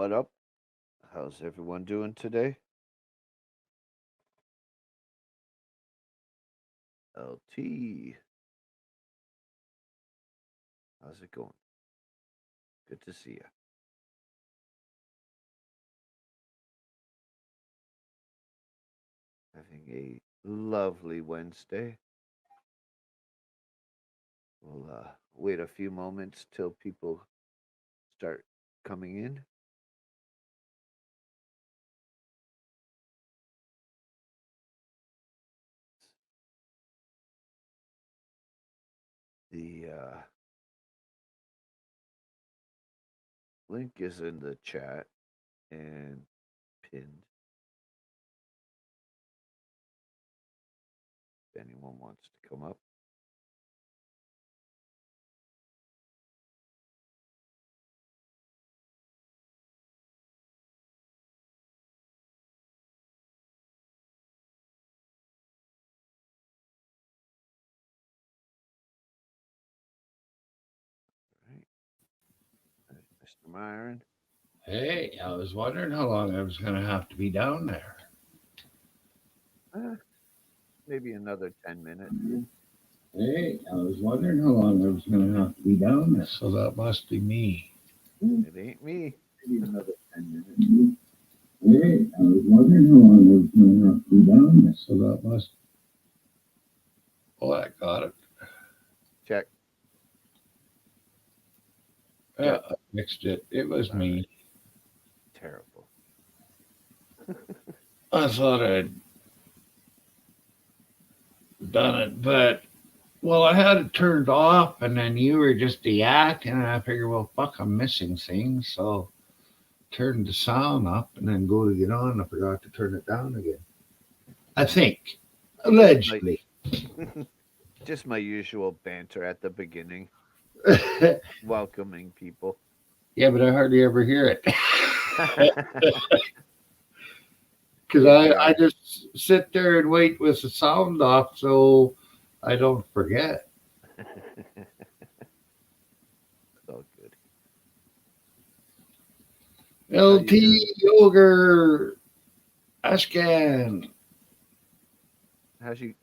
What up? How's everyone doing today? LT, how's it going? Good to see you. Having a lovely Wednesday. We'll wait a few moments till people start coming in. The link is in the chat and pinned. If anyone wants to come up. Right. Mr. Myron. Hey, I was wondering how long I was going to have to be down there. Maybe another 10 minutes. Hey, I was wondering how long I was going to have to be down there. So that must be me. It ain't me. Maybe another 10 minutes. Hey, I was wondering how long I was going to have to be down there. So that must. Oh, I got it. Check. Yeah, I fixed it. It was me. Terrible. I thought I'd done it, but well, I had it turned off, and then you were just yakking, and I figured, well, fuck, I'm missing things, so turned the sound up, and then go to get on. I forgot to turn it down again. I think, allegedly. Just my usual banter at the beginning, welcoming people. Yeah, but I hardly ever hear it. Because I just sit there and wait with the sound off so I don't forget. So good. LT Yogurt Ashcan.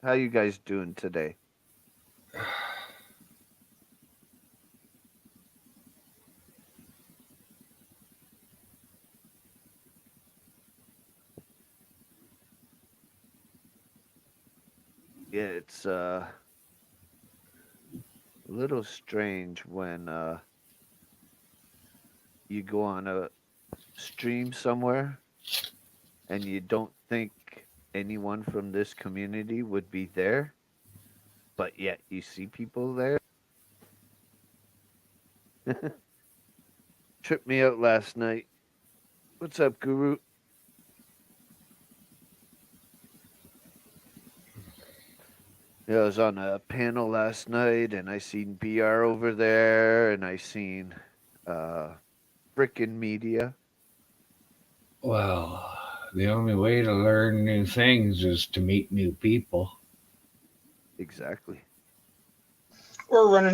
How you guys doing today? Yeah, it's a little strange when you go on a stream somewhere and you don't think anyone from this community would be there, but yet you see people there. Tripped me out last night. What's up, Guru? Yeah, I was on a panel last night and I seen BR over there and I seen frickin' media. Well, the only way to learn new things is to meet new people. Exactly. Or run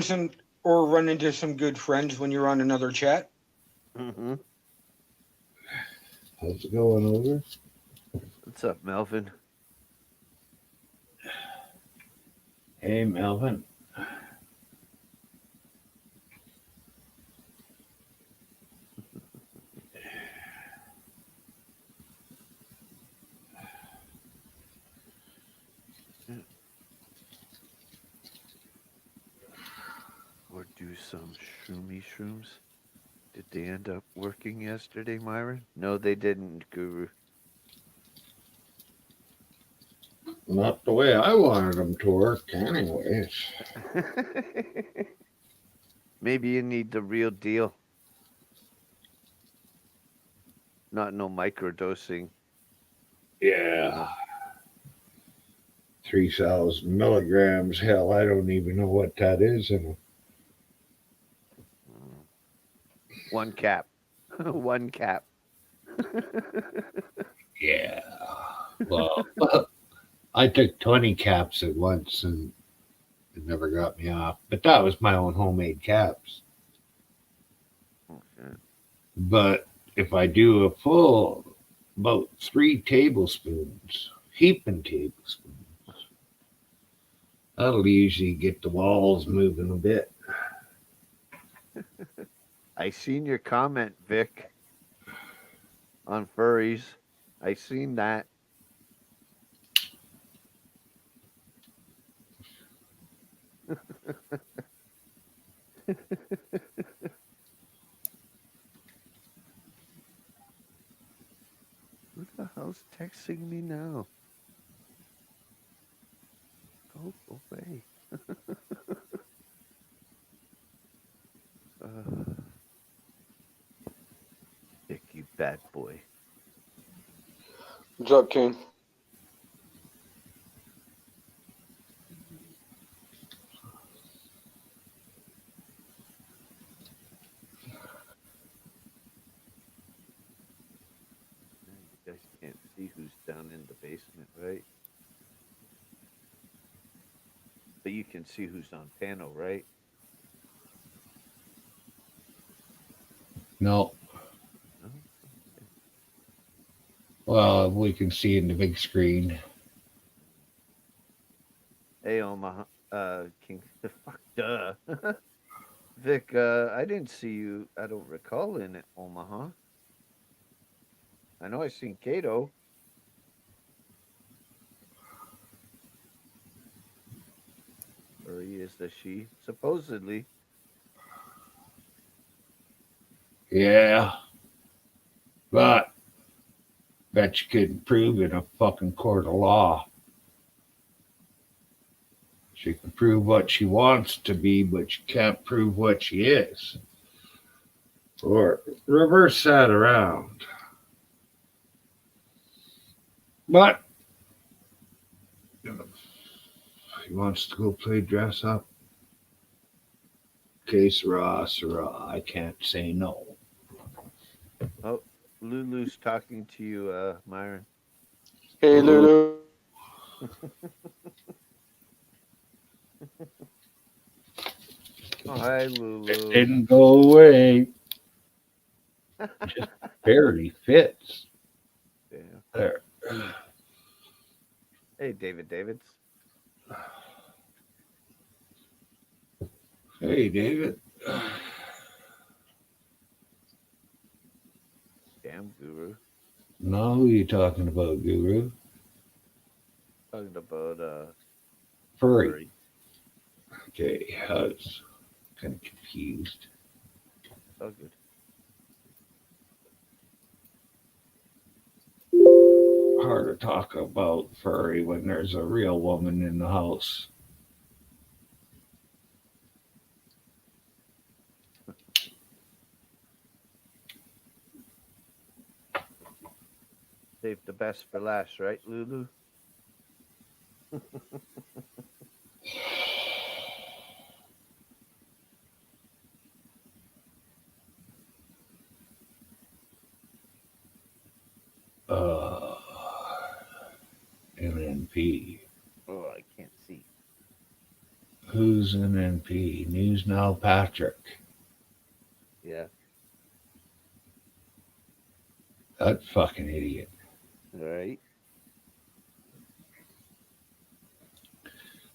into some good friends when you're on another chat. Mm-hmm. How's it going over? What's up, Melvin? Hey, Melvin. Or do some shrooms. Did they end up working yesterday, Myron? No, they didn't, Guru. Not the way I wanted them to work, anyways. Maybe you need the real deal. Not no microdosing. Yeah. 3,000 milligrams. Hell, I don't even know what that is. One cap. One cap. Yeah. Well, I took 20 caps at once and it never got me off. But that was my own homemade caps. Okay. But if I do a full, about 3 tablespoons, heaping tablespoons, that'll usually get the walls moving a bit. I seen your comment, Vic, on furries. I seen that. Who the hell's texting me now? Go away. Vic, you bad boy. What's up, King? You guys can't see who's down in the basement, right? But you can see who's on panel, right? No. No? Well, we can see in the big screen. Hey, Omaha. King. Fuck, duh. Vic, I didn't see you. I don't recall in Omaha. I know I seen Kato. Or he is the she, supposedly. Yeah. But bet you couldn't prove in a fucking court of law. She can prove what she wants to be, but she can't prove what she is. Or reverse that around. But if he wants to go play dress up, okay, Sarah, I can't say no. Oh, Lulu's talking to you, Myron. Hey, Lulu. Oh, hi, Lulu. Didn't go away. Just barely fits. Yeah. There. Hey, Davids. Hey, David. Damn, Guru. Now who are you talking about, Guru? Talking about, Furry. furry. Okay, I was kind of confused. Oh, good. Hard to talk about furry when there's a real woman in the house. Save the best for last, right, Lulu? Uh, NNP. Oh, I can't see. Who's NNP? News Now Patrick. Yeah. That fucking idiot. All right.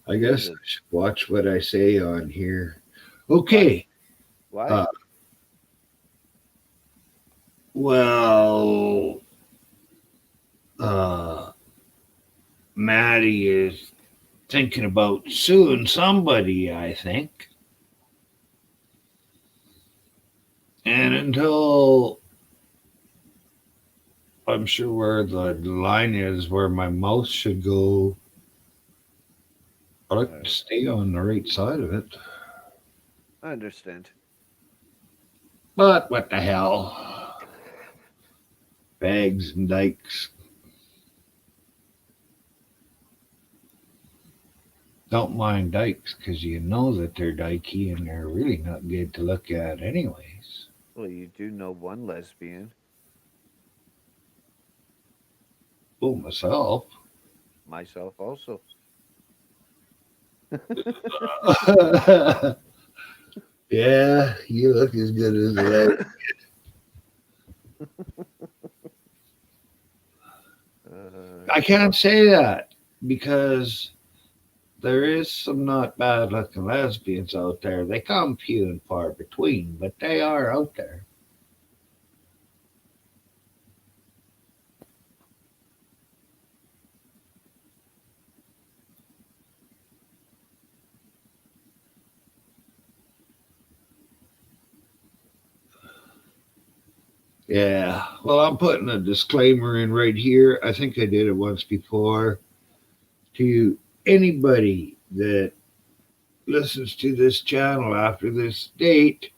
I guess I should watch what I say on here. Okay. Why? Well, Maddie is thinking about suing somebody, I think. And until I'm sure where the line is, where my mouth should go, I like to stay on the right side of it. I understand. But what the hell? Bags and dykes. Don't mind dykes because you know that they're dykey and they're really not good to look at anyways. Well, you do know one lesbian. Oh, myself. Myself also. Yeah, you look as good as that. I can't say that because there is some not bad looking lesbians out there. They come few and far between, but they are out there. Yeah. Well, I'm putting a disclaimer in right here. I think I did it once before. To anybody that listens to this channel after this date,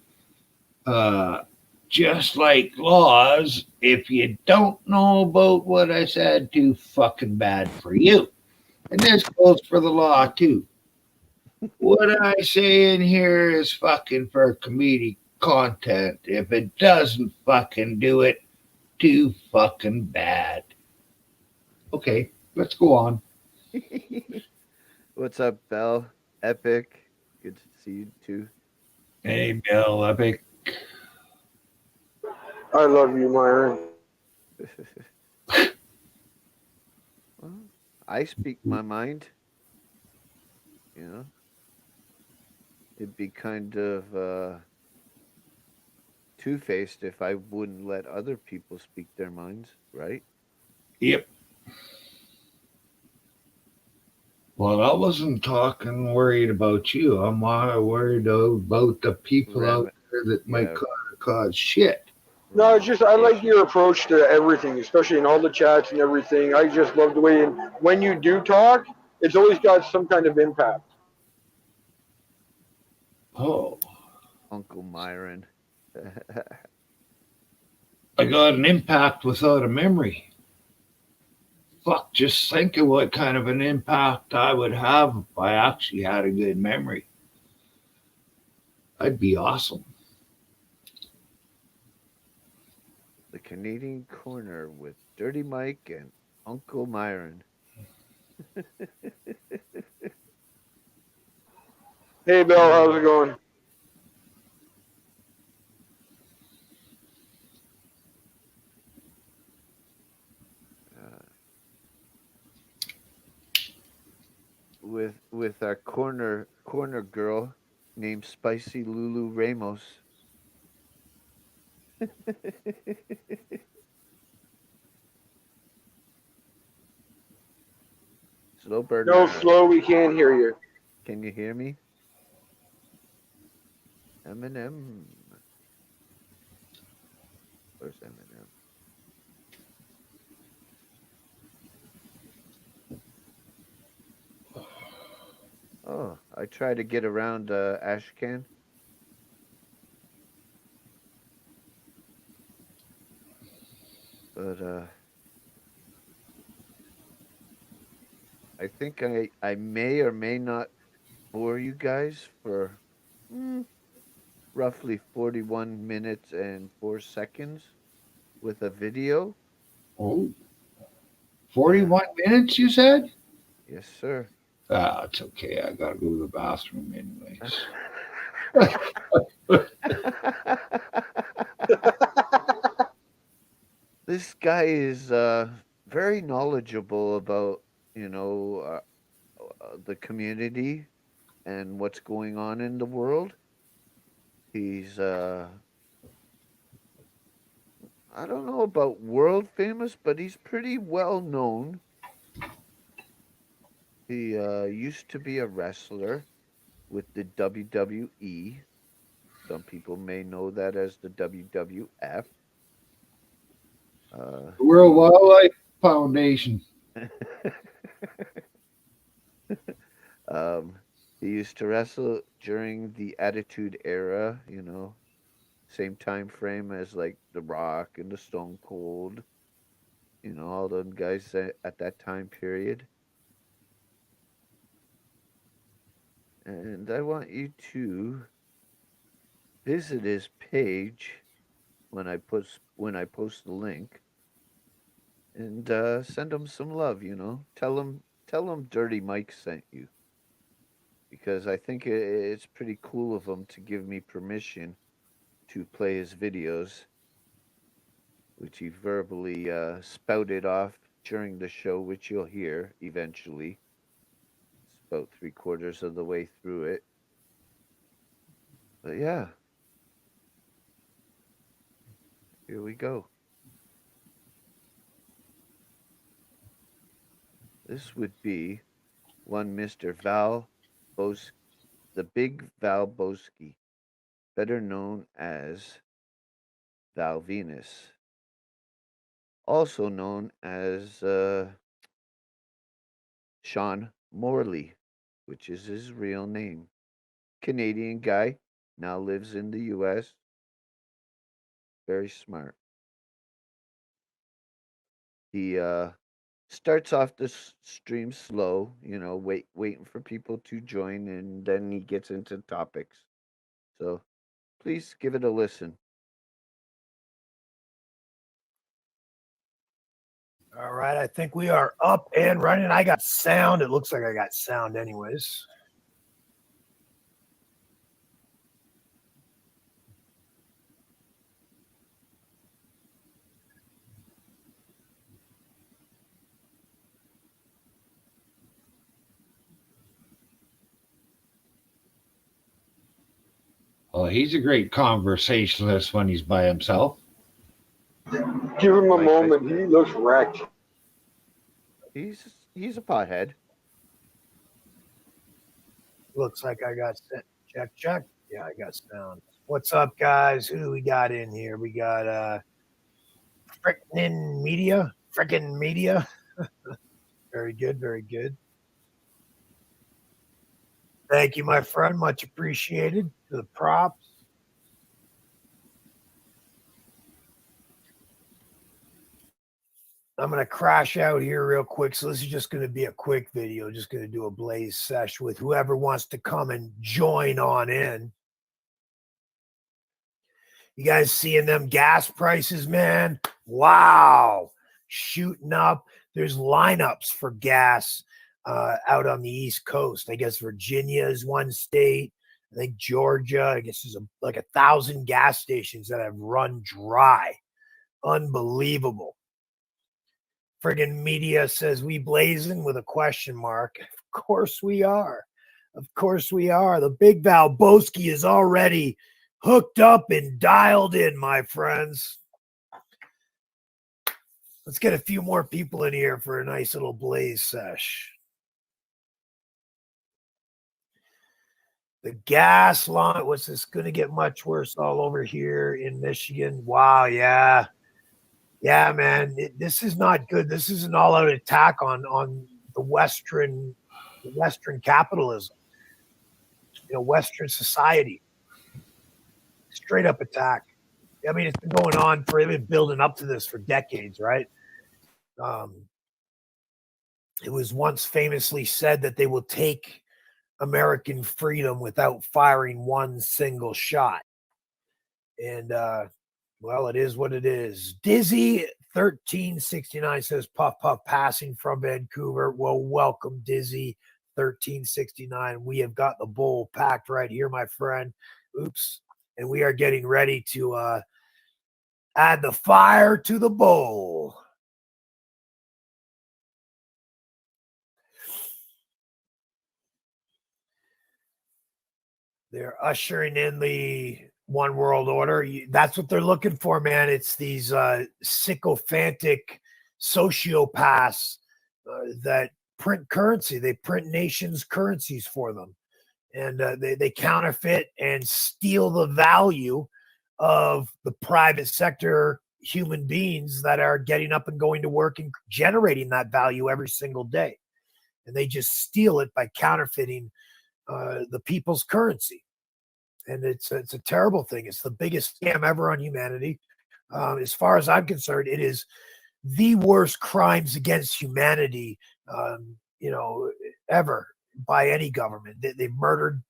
uh, just like laws, if you don't know about what I said, too fucking bad for you. And this goes for the law too. What I say in here is fucking for comedic content. If it doesn't fucking do it, too fucking bad. Okay, let's go on. What's up, Bell? Epic. Good to see you too. Hey, Bill Epic. I love you, Myron. Well, I speak my mind. You know, it'd be kind of two-faced if I wouldn't let other people speak their minds, right? Yep. Well, I wasn't talking worried about you. I'm worried about the people out there that might Yeah. cause shit. No, it's just I like your approach to everything, especially in all the chats and everything. I just love the way, and when you do talk, it's always got some kind of impact. Oh, Uncle Myron. I got an impact without a memory. Fuck, just think of what kind of an impact I would have if I actually had a good memory. I'd be awesome. The Canadian Corner with Dirty Mike and Uncle Myron. Hey, Bill, how's it going? Uh, with our corner girl named Spicy Lulu Ramos. Slow burner. No, Flo, we can't hear you. Can you hear me? Eminem. Where's Eminem? Oh, I tried to get around Ashcan. But I think I may or may not bore you guys for roughly 41 minutes and 4 seconds with a video. Oh, 41 minutes, you said? Yes, sir. Ah, it's okay. I gotta go to the bathroom anyways. This guy is very knowledgeable about, you know, the community and what's going on in the world. He's I don't know about world famous, but he's pretty well known. He used to be a wrestler with the WWE. Some people may know that as the WWF. World Wildlife Foundation. um, he used to wrestle during the Attitude Era, you know, same time frame as like The Rock and the Stone Cold, you know, all those guys at that time period. And I want you to visit his page when I post the link, and send him some love. You know, tell him Dirty Mike sent you, because I think it's pretty cool of him to give me permission to play his videos. which he verbally spouted off during the show, which you'll hear eventually. It's about 3/4 of the way through it. But yeah, here we go. This would be one Mr. Val Bos, the Big Val Bosky, better known as Val Venus, also known as Sean Morley, which is his real name. Canadian guy, now lives in the US. Very smart. He starts off the stream slow, waiting for people to join, and then he gets into topics. So please give it a listen. All right, I think we are up and running. I got sound. It looks like I got sound anyways. Well, he's a great conversationalist when he's by himself. Give him a Like I moment. said. He looks wrecked. He's a pothead. Looks like I got check. Yeah, I got sound. What's up, guys? Who do we got in here? We got frickin' media. Very good, very good. Thank you, my friend. Much appreciated for the props. I'm going to crash out here real quick. So this is just going to be a quick video. Just going to do a blaze sesh with whoever wants to come and join on in. You guys seeing them gas prices, man? Wow. Shooting up. There's lineups for gas out on the East Coast. I guess Virginia is one state. I think Georgia. I guess there's like 1,000 gas stations that have run dry. Unbelievable. Friggin' media says we blazing with a question mark. Of course we are. Of course we are. The Big Val Bosky is already hooked up and dialed in, my friends. Let's get a few more people in here for a nice little blaze sesh. The gas line, what's this going to get much worse all over here in Michigan? Wow, yeah. Yeah, man, this is not good. This is an all-out attack on the Western capitalism, Western society. Straight up attack. I mean, it's been going on for, they've been building up to this for decades, right? It was once famously said that they will take American freedom without firing one single shot. And, well, it is what it is. Dizzy 1369 says puff passing from Vancouver. Well, welcome, Dizzy 1369. We have got the bowl packed right here, my friend. Oops. And we are getting ready to add the fire to the bowl. They're ushering in the one world order. That's what they're looking for, man. It's these sycophantic sociopaths that print currency. They print nations' currencies for them. And they counterfeit and steal the value of the private sector human beings that are getting up and going to work and generating that value every single day. And they just steal it by counterfeiting the people's currency. And it's a terrible thing. It's the biggest scam ever on humanity. As far as I'm concerned, it is the worst crimes against humanity, ever by any government. They've murdered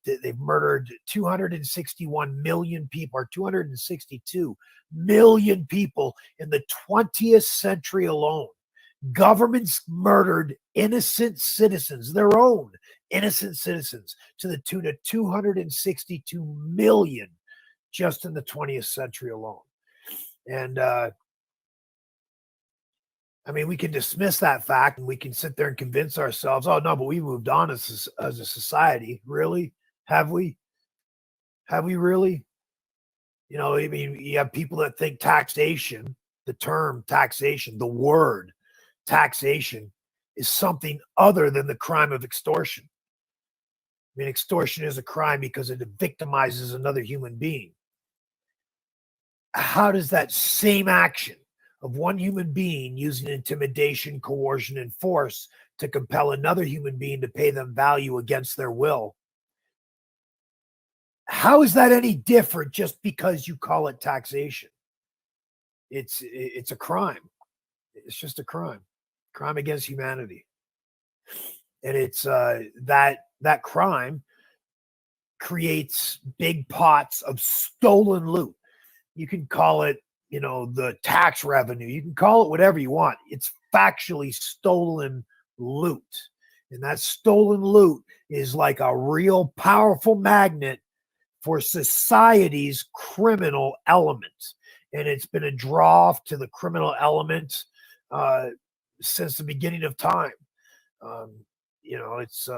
261 million people, or 262 million people in the 20th century alone. Governments murdered innocent citizens, their own innocent citizens, to the tune of 262 million just in the 20th century alone. And I mean, we can dismiss that fact and we can sit there and convince ourselves, oh, no, but we moved on as a society. Really? Have we? Have we really? You know, I mean, you have people that think taxation, the term taxation, the word taxation is something other than the crime of extortion. I mean, extortion is a crime because it victimizes another human being. How does that same action of one human being using intimidation, coercion, and force to compel another human being to pay them value against their will, how is that any different just because you call it taxation? It's a crime. It's just a crime against humanity. And it's that crime creates big pots of stolen loot. You can call it, you know, the tax revenue. You can call it whatever you want. It's factually stolen loot. And that stolen loot is like a real powerful magnet for society's criminal element. And it's been a draw to the criminal element since the beginning of time. You know, it's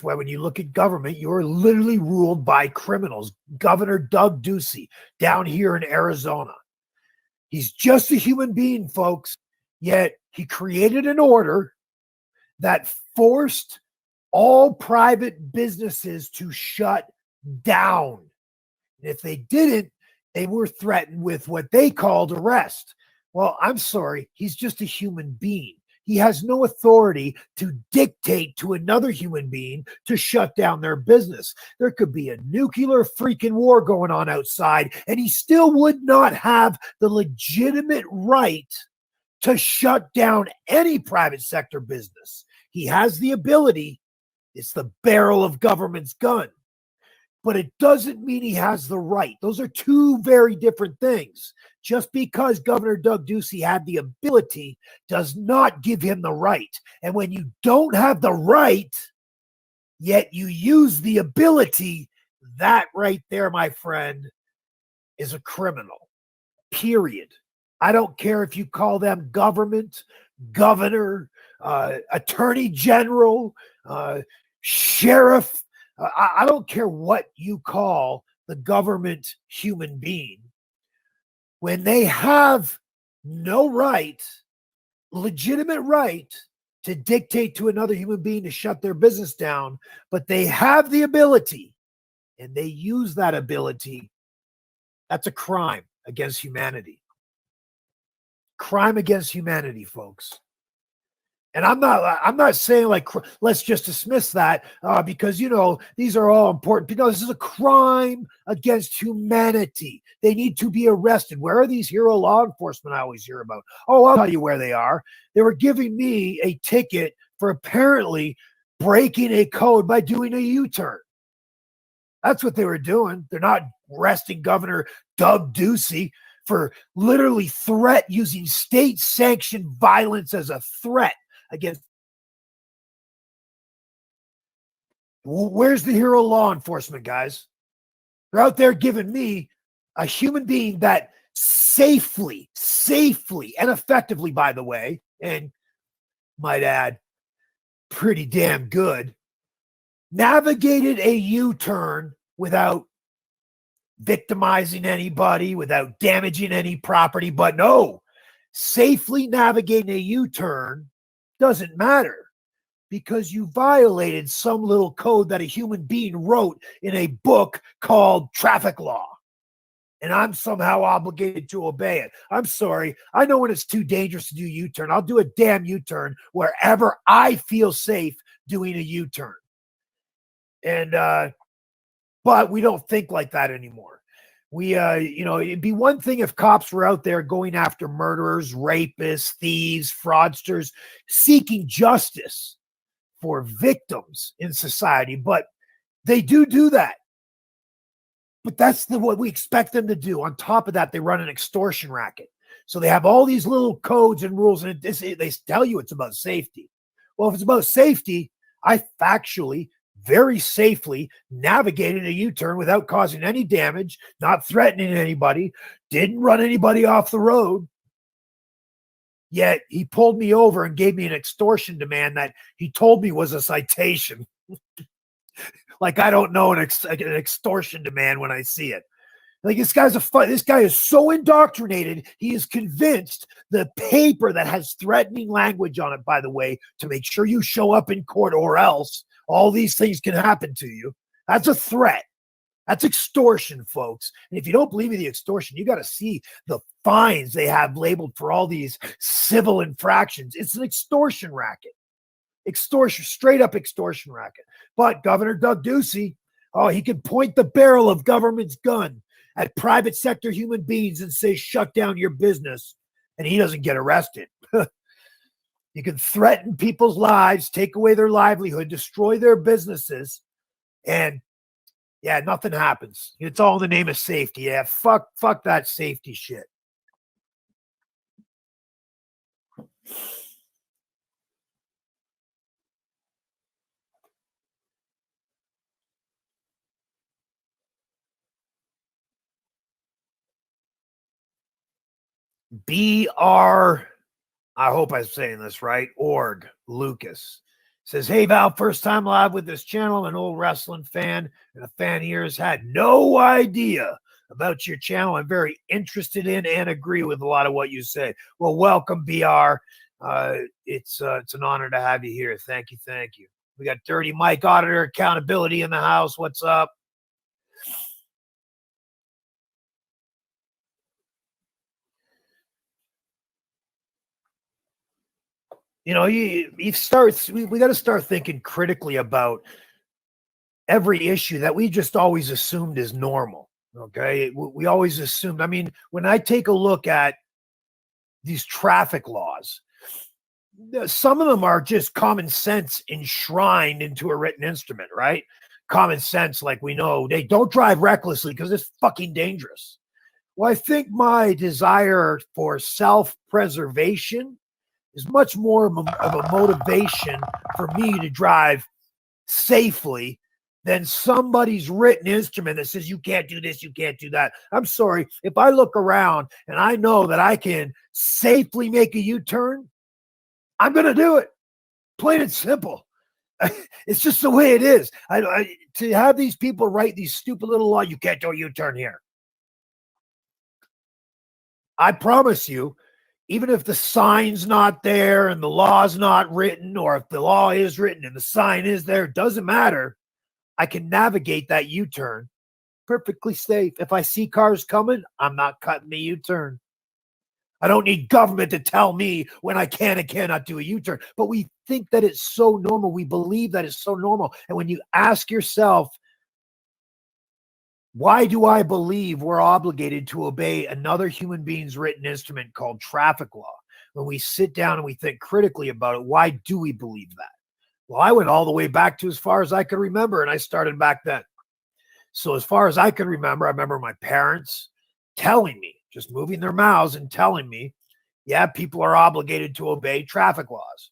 why when you look at government, you're literally ruled by criminals. Governor Doug Ducey down here in Arizona. He's just a human being, folks, yet he created an order that forced all private businesses to shut down. And if they didn't, they were threatened with what they called arrest. Well, I'm sorry, he's just a human being. He has no authority to dictate to another human being to shut down their business. There could be a nuclear freaking war going on outside, and he still would not have the legitimate right to shut down any private sector business. He has the ability. It's the barrel of government's gun. But it doesn't mean he has the right. Those are two very different things. Just because Governor Doug Ducey had the ability does not give him the right. And when you don't have the right, yet you use the ability, that right there, my friend, is a criminal. Period. I don't care if you call them government, governor, attorney general, sheriff. I don't care what you call the government human being. When they have no right, legitimate right, to dictate to another human being to shut their business down, but they have the ability and they use that ability, that's a crime against humanity. Crime against humanity, folks. And I'm not saying like let's just dismiss that because, you know, these are all important. No, this is a crime against humanity. They need to be arrested. Where are these hero law enforcement I always hear about? Oh, I'll tell you where they are. They were giving me a ticket for apparently breaking a code by doing a U-turn. That's what they were doing. They're not arresting Governor Doug Ducey for literally using state-sanctioned violence as a threat against. Where's the hero law enforcement, guys? They're out there giving me, a human being that safely, and effectively, by the way, and might add, pretty damn good, navigated a U-turn without victimizing anybody, without damaging any property. But no, safely navigating a U-turn doesn't matter because you violated some little code that a human being wrote in a book called traffic law. And I'm somehow obligated to obey it. I'm sorry. I know when it's too dangerous to do U-turn. I'll do a damn U-turn wherever I feel safe doing a U-turn. And, but we don't think like that anymore. We, it'd be one thing if cops were out there going after murderers, rapists, thieves, fraudsters, seeking justice for victims in society. But they do that. But that's what we expect them to do. On top of that, they run an extortion racket. So they have all these little codes and rules, and they tell you it's about safety. Well, if it's about safety, I factually, very safely navigated a U-turn without causing any damage, not threatening anybody, didn't run anybody off the road. Yet he pulled me over and gave me an extortion demand that he told me was a citation. Like I don't know an extortion demand when I see it. Like this guy is so indoctrinated. He is convinced the paper that has threatening language on it, by the way, to make sure you show up in court or else all these things can happen to you. That's a threat. That's extortion, folks. And if you don't believe in the extortion, you got to see the fines they have labeled for all these civil infractions. It's an extortion racket. Extortion, straight up extortion racket. But Governor Doug Ducey, he can point the barrel of government's gun at private sector human beings and say, shut down your business. And he doesn't get arrested. You can threaten people's lives, take away their livelihood, destroy their businesses. And yeah, nothing happens. It's all in the name of safety. Yeah, fuck that safety shit. BR, I hope I'm saying this right, org, Lucas. Says, hey, Val, first time live with this channel. I'm an old wrestling fan, and a fan here has had no idea about your channel. I'm very interested in and agree with a lot of what you say. Well, welcome, BR. It's an honor to have you here. Thank you. We got Dirty Mike Auditor Accountability in the house. What's up? You know, we got to start thinking critically about every issue that we just always assumed is normal. Okay. We always assumed, I mean, when I take a look at these traffic laws, some of them are just common sense enshrined into a written instrument, right? Common sense, like we know, they don't drive recklessly because it's fucking dangerous. Well, I think my desire for self-preservation is much more of a motivation for me to drive safely than somebody's written instrument that says you can't do this, you can't do that. I'm sorry. If I look around and I know that I can safely make a U-turn, I'm going to do it. Plain and simple. It's just the way it is. To have these people write these stupid little laws, you can't do a U-turn here. I promise you, even if the sign's not there and the law's not written, or if the law is written and the sign is there, it doesn't matter. I can navigate that U-turn perfectly safe. If I see cars coming, I'm not cutting the U-turn. I don't need government to tell me when I can and cannot do a U-turn. But we think that it's so normal. We believe that it's so normal. And when you ask yourself, why do I believe we're obligated to obey another human being's written instrument called traffic law? When we sit down and we think critically about it, why do we believe that? Well, I went all the way back to as far as I could remember, and I started back then. So as far as I could remember, I remember my parents telling me, just moving their mouths and telling me, yeah, people are obligated to obey traffic laws.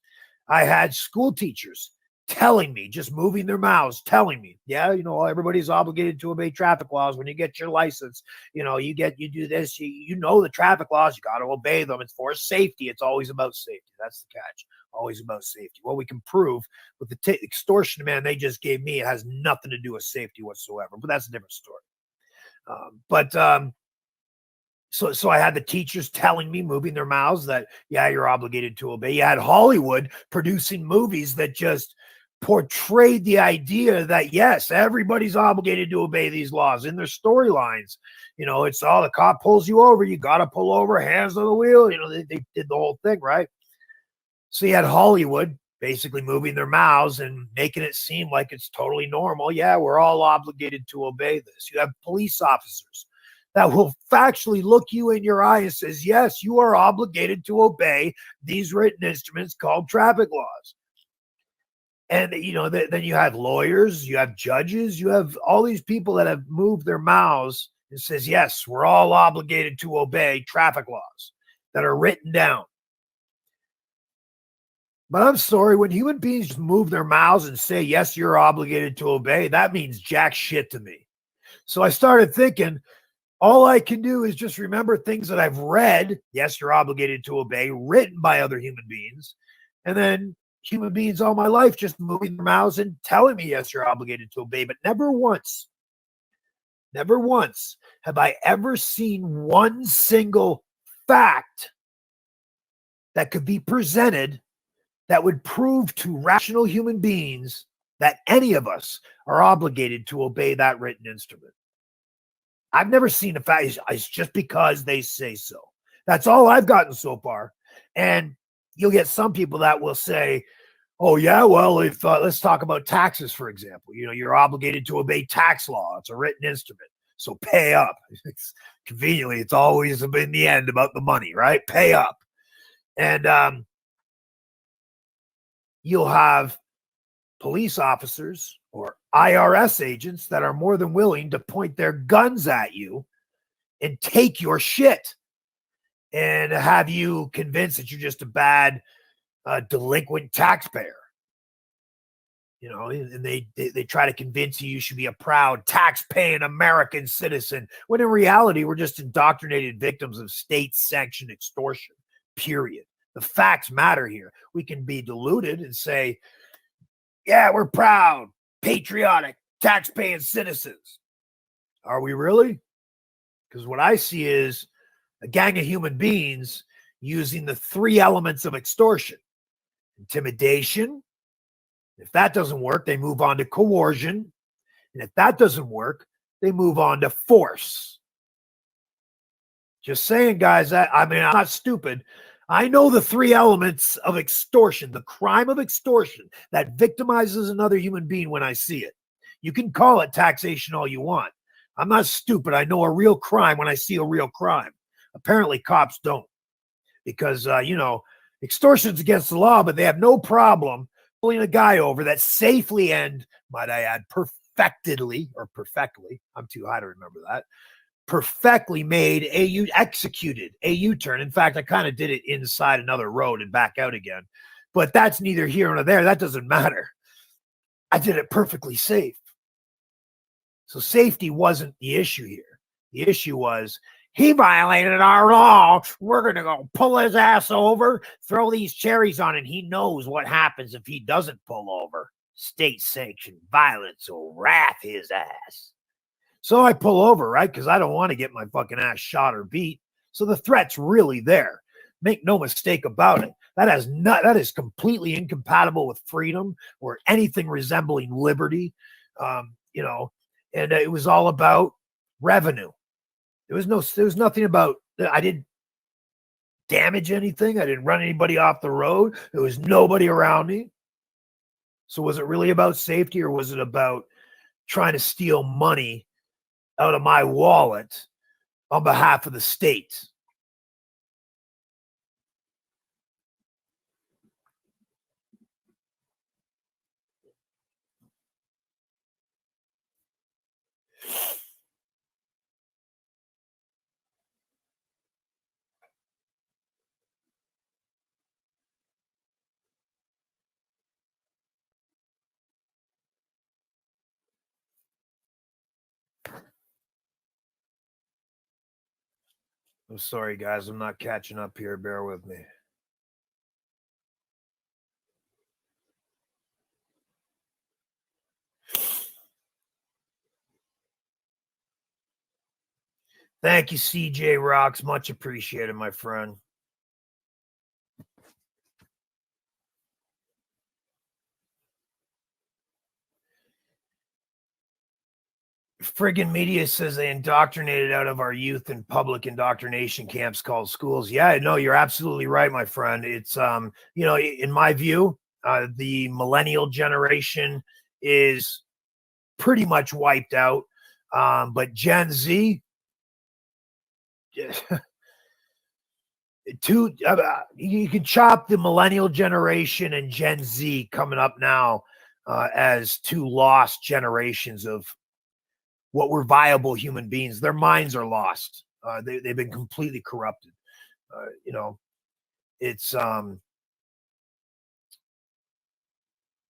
I had school teachers telling me, just moving their mouths, telling me, yeah, you know, everybody's obligated to obey traffic laws. When you get your license, you know, you do this, you know, the traffic laws, you got to obey them. It's for safety. It's always about safety. That's the catch. Always about safety. Well, we can prove with the extortion demand they just gave me, it has nothing to do with safety whatsoever, but that's a different story. So I had the teachers telling me, moving their mouths, that, yeah, you're obligated to obey. You had Hollywood producing movies that just portrayed the idea that, yes, everybody's obligated to obey these laws in their storylines. You know, it's all the cop pulls you over, you got to pull over, hands on the wheel. You know, they did the whole thing, right? So you had Hollywood basically moving their mouths and making it seem like it's totally normal. Yeah, we're all obligated to obey this. You have police officers that will factually look you in your eye and says, yes, you are obligated to obey these written instruments called traffic laws. And, you know, then you have lawyers, you have judges, you have all these people that have moved their mouths and says, yes, we're all obligated to obey traffic laws that are written down. But I'm sorry, when human beings move their mouths and say, yes, you're obligated to obey, that means jack shit to me. So I started thinking, All I can do is just remember things that I've read. Yes, you're obligated to obey, written by other human beings. And then human beings all my life just moving their mouths and telling me, yes, you're obligated to obey. But never once have I ever seen one single fact that could be presented that would prove to rational human beings that any of us are obligated to obey that written instrument. I've never seen a fact. It's just because they say so. That's all I've gotten so far. And you'll get some people that will say, oh, yeah, well, if let's talk about taxes, for example. You're obligated to obey tax law. It's a written instrument. So pay up. Conveniently, it's always in the end about the money, right? Pay up. And you'll have police officers or IRS agents that are more than willing to point their guns at you and take your shit and have you convinced that you're just a bad delinquent taxpayer. And they try to convince you should be a proud tax-paying American citizen, when in reality, we're just indoctrinated victims of state-sanctioned extortion, period. The facts matter here. We can be deluded and say, yeah, we're proud, patriotic, tax-paying citizens. Are we really? Because what I see is a gang of human beings using the three elements of extortion. Intimidation. If that doesn't work, they move on to coercion. And if that doesn't work, they move on to force. Just saying, guys, I'm not stupid. I know the three elements of extortion, the crime of extortion that victimizes another human being when I see it. You can call it taxation all you want. I'm not stupid. I know a real crime when I see a real crime. Apparently, cops don't. Because, extortion's against the law, but they have no problem pulling a guy over that safely and, might I add, perfectly, I'm too high to remember that, perfectly executed a U-turn. In fact, I kind of did it inside another road and back out again. But that's neither here nor there. That doesn't matter. I did it perfectly safe. So safety wasn't the issue here. The issue was he violated our law. We're going to go pull his ass over, throw these cherries on, and he knows what happens if he doesn't pull over. State-sanctioned violence will wrath his ass. So I pull over, right? Because I don't want to get my fucking ass shot or beat. So the threat's really there. Make no mistake about it. That is completely incompatible with freedom or anything resembling liberty. And it was all about revenue. There was nothing about, I didn't damage anything. I didn't run anybody off the road. There was nobody around me. So was it really about safety, or was it about trying to steal money out of my wallet on behalf of the state? I'm sorry, guys. I'm not catching up here. Bear with me. Thank you, CJ Rocks. Much appreciated, my friend. Friggin' media says they indoctrinated out of our youth in public indoctrination camps called schools. Yeah, no, you're absolutely right, my friend. It's, in my view, the millennial generation is pretty much wiped out. But Gen Z, you can chop the millennial generation and Gen Z coming up now as two lost generations of what were viable human beings. Their minds are lost. They've been completely corrupted. It's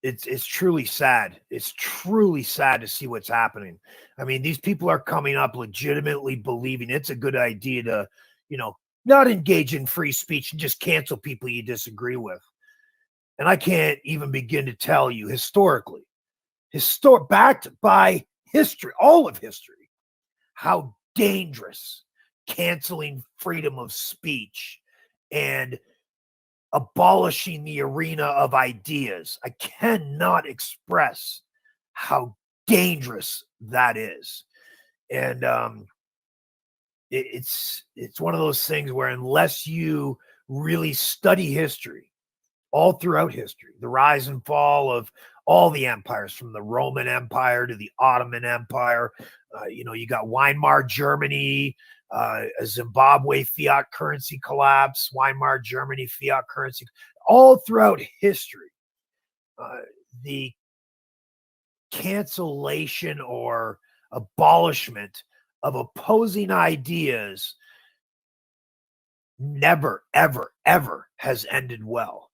it's truly sad. It's truly sad to see what's happening. I mean, these people are coming up legitimately believing it's a good idea to, not engage in free speech and just cancel people you disagree with. And I can't even begin to tell you historically, backed by history, all of history, how dangerous canceling freedom of speech and abolishing the arena of ideas. I cannot express how dangerous that is. And it's one of those things where unless you really study history, all throughout history, the rise and fall of all the empires, from the Roman Empire to the Ottoman Empire, you got Weimar Germany, a Zimbabwe fiat currency collapse, Weimar Germany fiat currency, all throughout history, the cancellation or abolishment of opposing ideas never, ever, ever has ended well.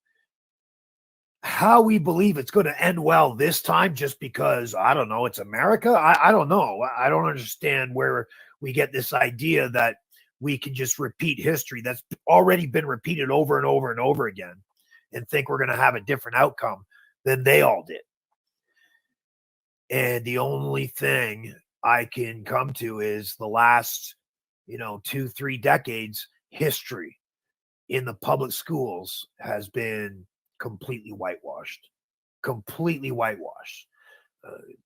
How we believe it's going to end well this time just because, I don't know, it's America? I don't know. I don't understand where we get this idea that we can just repeat history that's already been repeated over and over and over again and think we're going to have a different outcome than they all did. And the only thing I can come to is the last, 2-3 decades history in the public schools has been completely whitewashed.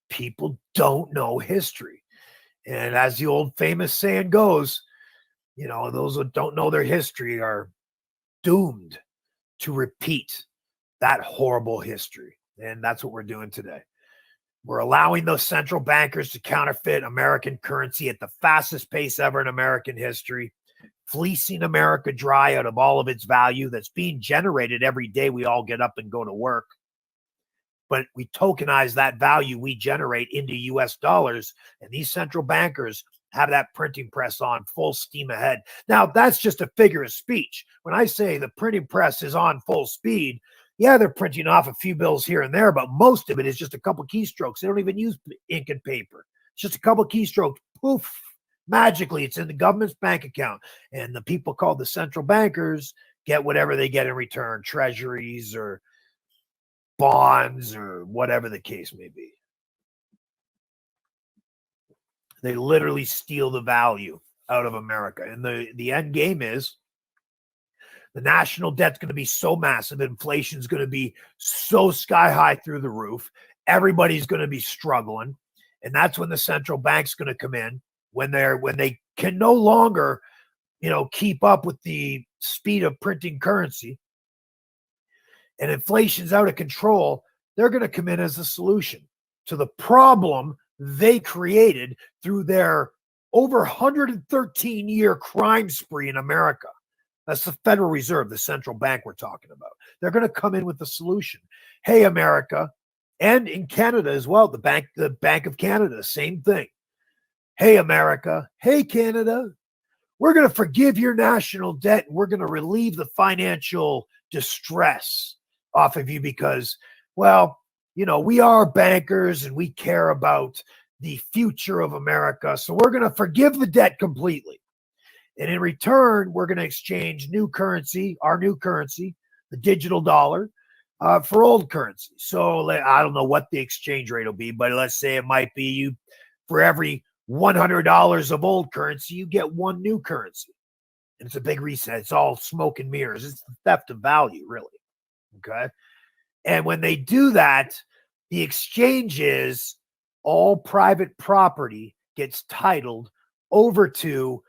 People don't know history. And as the old famous saying goes, those who don't know their history are doomed to repeat that horrible history. And that's what we're doing today. We're allowing those central bankers to counterfeit American currency at the fastest pace ever in American history, fleecing America dry out of all of its value that's being generated every day we all get up and go to work. But we tokenize that value we generate into US dollars, and these central bankers have that printing press on full steam ahead. Now, that's just a figure of speech. When I say the printing press is on full speed, yeah, they're printing off a few bills here and there, but most of it is just a couple keystrokes. They don't even use ink and paper. It's just a couple keystrokes. Poof. Magically, it's in the government's bank account. And the people called the central bankers get whatever they get in return, treasuries or bonds or whatever the case may be. They literally steal the value out of America. And the end game is the national debt's going to be so massive, inflation's going to be so sky high through the roof, everybody's going to be struggling. And that's when the central bank's going to come in, when they can no longer, keep up with the speed of printing currency and inflation's out of control. They're going to come in as a solution to the problem they created through their over 113-year crime spree in America. That's the Federal Reserve, the central bank we're talking about. They're going to come in with the solution. Hey, America, and in Canada as well, the Bank of Canada, same thing. Hey, America. Hey, Canada. We're going to forgive your national debt. And we're going to relieve the financial distress off of you because, well, we are bankers and we care about the future of America. So we're going to forgive the debt completely. And in return, we're going to exchange our new currency, the digital dollar, for old currency. So I don't know what the exchange rate will be, but let's say it might be for every $100 of old currency, you get one new currency. And it's a big reset. It's all smoke and mirrors. It's the theft of value, really. Okay. And when they do that, the exchange is all private property gets titled over to,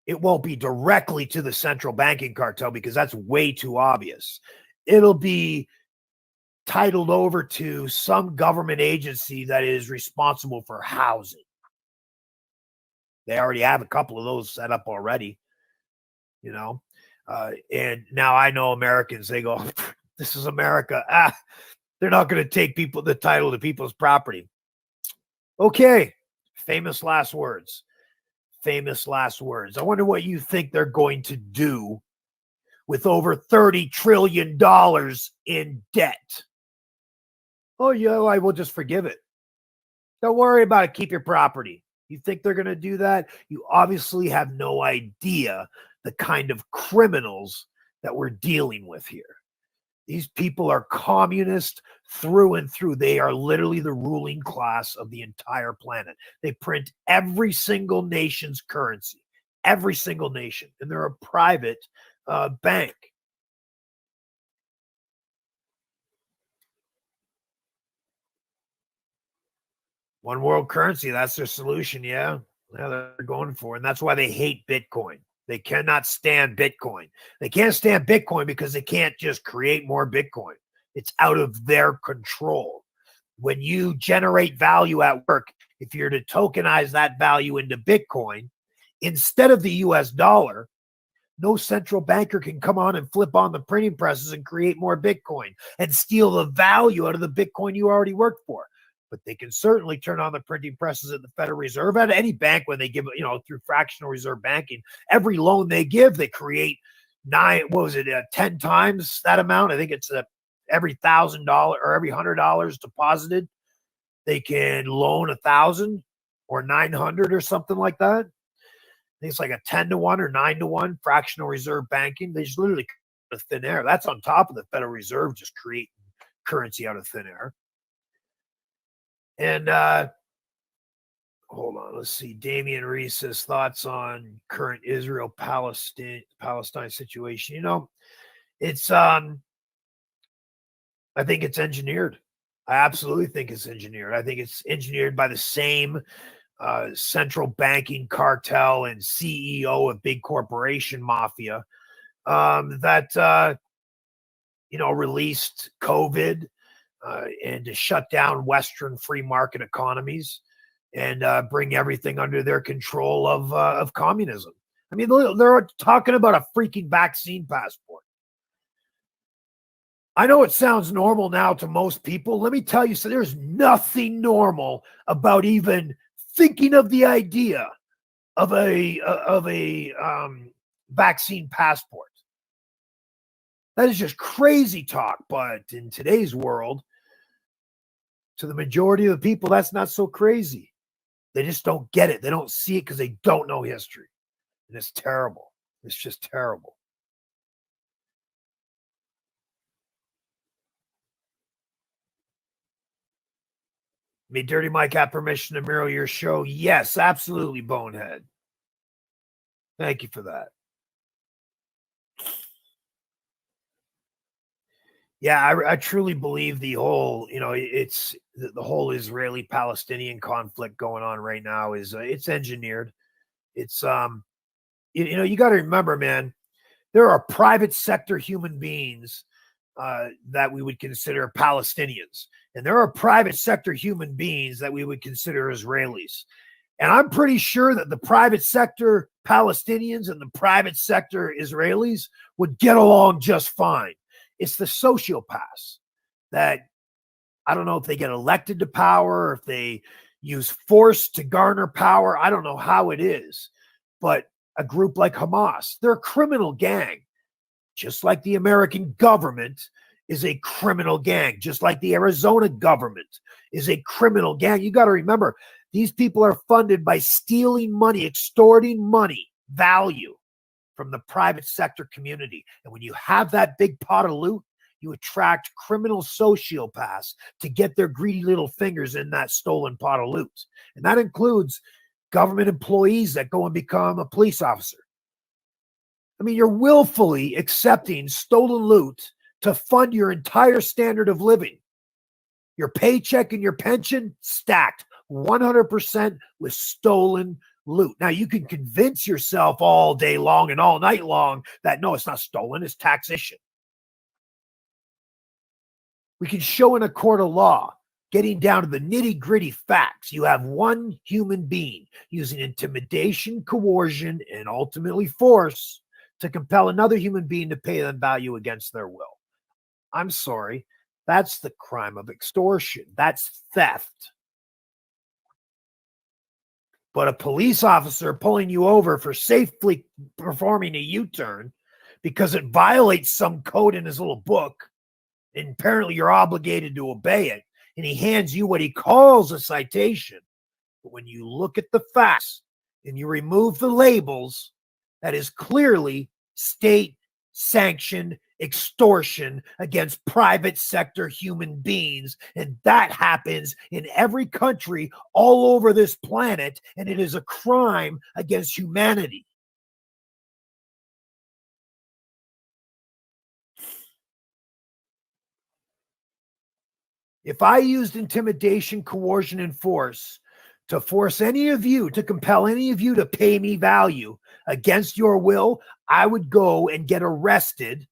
it won't be directly to the central banking cartel because that's way too obvious. It'll be titled over to some government agency that is responsible for housing. They already have a couple of those set up already, and now I know Americans, they go, this is America. They're not going to take the title to people's property. Okay. Famous last words. I wonder what you think they're going to do with over $30 trillion in debt. Oh, yeah, I will just forgive it. Don't worry about it. Keep your property. You think they're going to do that? You obviously have no idea the kind of criminals that we're dealing with here. These people are communist through and through. They are literally the ruling class of the entire planet. They print every single nation's currency, every single nation, and they're a private bank. One world currency, that's their solution, yeah. Yeah, they're going for it. And that's why they hate Bitcoin. They cannot stand Bitcoin. They can't stand Bitcoin because they can't just create more Bitcoin. It's out of their control. When you generate value at work, if you're to tokenize that value into Bitcoin, instead of the US dollar, no central banker can come on and flip on the printing presses and create more Bitcoin and steal the value out of the Bitcoin you already worked for. But they can certainly turn on the printing presses at the Federal Reserve, at any bank when they give, through fractional reserve banking. Every loan they give, they create 10 times that amount. I think it's every $1,000 or every $100 deposited, they can loan 1,000 or 900 or something like that. I think it's like a 10-to-1 or 9-to-1 fractional reserve banking. They just literally out of thin air. That's on top of the Federal Reserve just creating currency out of thin air. And hold on, let's see. Damian Reese's thoughts on current Israel-Palestine situation. It's I think it's engineered. I absolutely think it's engineered. I think it's engineered by the same central banking cartel and CEO of big corporation mafia that released COVID and to shut down Western free market economies and bring everything under their control of communism. I mean, they're talking about a freaking vaccine passport. I know it sounds normal now to most people. Let me tell you, so there's nothing normal about even thinking of the idea of a vaccine passport. That is just crazy talk. But in today's world, to the majority of the people, that's not so crazy. They just don't get it. They don't see it because they don't know history. And it's terrible. It's just terrible. May Dirty Mike have permission to mirror your show? Yes, absolutely, Bonehead. Thank you for that. Yeah, I truly believe the whole, it's the whole Israeli-Palestinian conflict going on right now is it's engineered. It's you got to remember, man, there are private sector human beings that we would consider Palestinians, and there are private sector human beings that we would consider Israelis. And I'm pretty sure that the private sector Palestinians and the private sector Israelis would get along just fine. It's the sociopaths that, I don't know if they get elected to power or if they use force to garner power. I don't know how it is, but a group like Hamas, they're a criminal gang, just like the American government is a criminal gang, just like the Arizona government is a criminal gang. You got to remember, these people are funded by stealing money, extorting money, value from the private sector community. And when you have that big pot of loot, you attract criminal sociopaths to get their greedy little fingers in that stolen pot of loot. And that includes government employees that go and become a police officer. I mean, you're willfully accepting stolen loot to fund your entire standard of living. Your paycheck and your pension stacked 100% with stolen loot. Now, you can convince yourself all day long and all night long that no, it's not stolen, it's taxation. We can show in a court of law, getting down to the nitty-gritty facts. You have one human being using intimidation, coercion, and ultimately force to compel another human being to pay them value against their will. I'm sorry, that's the crime of extortion. That's theft. But a police officer pulling you over for safely performing a U-turn because it violates some code in his little book, and apparently you're obligated to obey it, and he hands you what he calls a citation. But when you look at the facts and you remove the labels, that is clearly state sanctioned extortion against private sector human beings. And that happens in every country all over this planet. And it is a crime against humanity. If I used intimidation, coercion, and force to force any of you, to compel any of you to pay me value against your will, I would go and get arrested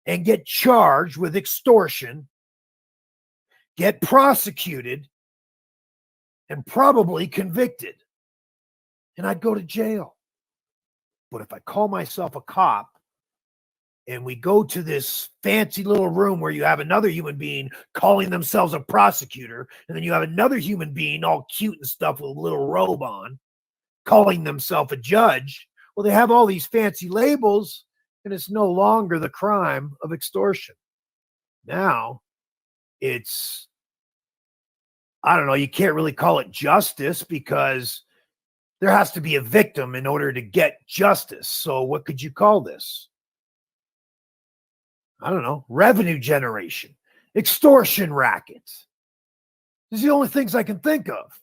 and get charged with extortion, get prosecuted, and probably convicted. And I'd go to jail. But if I call myself a cop and we go to this fancy little room where you have another human being calling themselves a prosecutor, and then you have another human being all cute and stuff with a little robe on, calling themselves a judge, well, they have all these fancy labels, and it's no longer the crime of extortion. Now, it's, I don't know, you can't really call it justice because there has to be a victim in order to get justice. So what could you call this? I don't know, revenue generation, extortion rackets. These are the only things I can think of.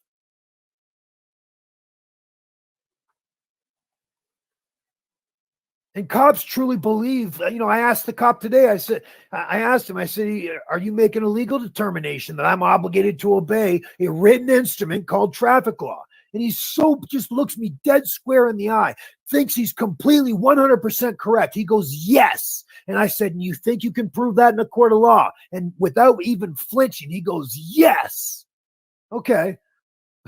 And cops truly believe, I asked the cop today, I asked him, are you making a legal determination that I'm obligated to obey a written instrument called traffic law? And he just looks me dead square in the eye, thinks he's completely 100% correct. He goes, yes. And I said, and you think you can prove that in a court of law? And without even flinching, he goes, yes. Okay.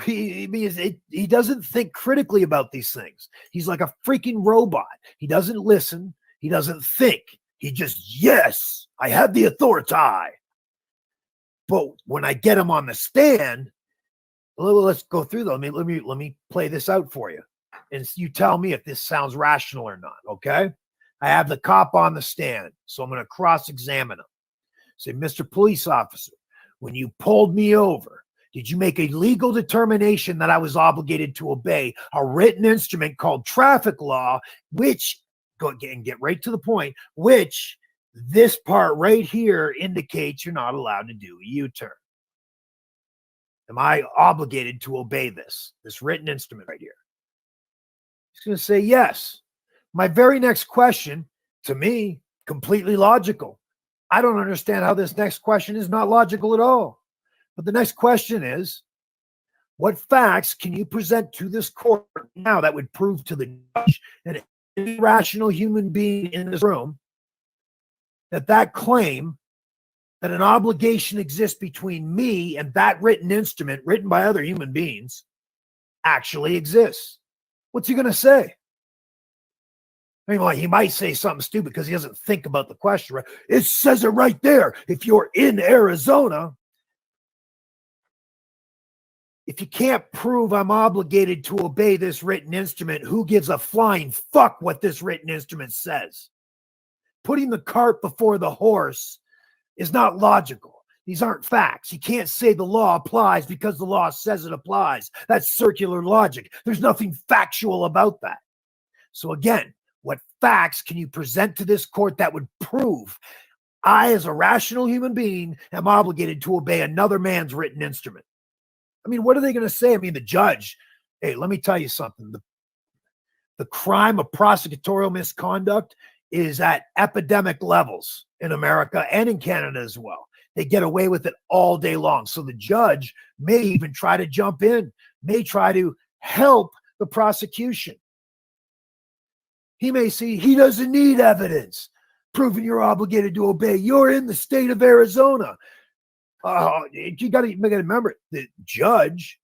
He doesn't think critically about these things. He's like a freaking robot. He doesn't listen. He doesn't think. He just, yes, I have the authority. But when I get him on the stand, let's go through them. Let me play this out for you. And you tell me if this sounds rational or not, okay? I have the cop on the stand, so I'm going to cross-examine him. Say, Mr. Police Officer, when you pulled me over, did you make a legal determination that I was obligated to obey a written instrument called traffic law, which, get right to the point, which this part right here indicates you're not allowed to do a U-turn? Am I obligated to obey this written instrument right here? He's going to say yes. My very next question, to me, completely logical. I don't understand how this next question is not logical at all. But the next question is, what facts can you present to this court now that would prove to the judge and any rational human being in this room that claim that an obligation exists between me and that written instrument written by other human beings actually exists? What's he going to say? I mean, well, he might say something stupid because he doesn't think about the question, right? It says it right there. If you're in Arizona, if you can't prove I'm obligated to obey this written instrument, who gives a flying fuck what this written instrument says? Putting the cart before the horse is not logical. These aren't facts. You can't say the law applies because the law says it applies. That's circular logic. There's nothing factual about that. So again, what facts can you present to this court that would prove I, as a rational human being, am obligated to obey another man's written instrument? I mean, what are they going to say? I mean, the judge, hey, let me tell you something. The crime of prosecutorial misconduct is at epidemic levels in America and in Canada as well. They get away with it all day long. So the judge may even try to jump in, may try to help the prosecution. He may say he doesn't need evidence proving you're obligated to obey. You're in the state of Arizona. You got to remember, the judge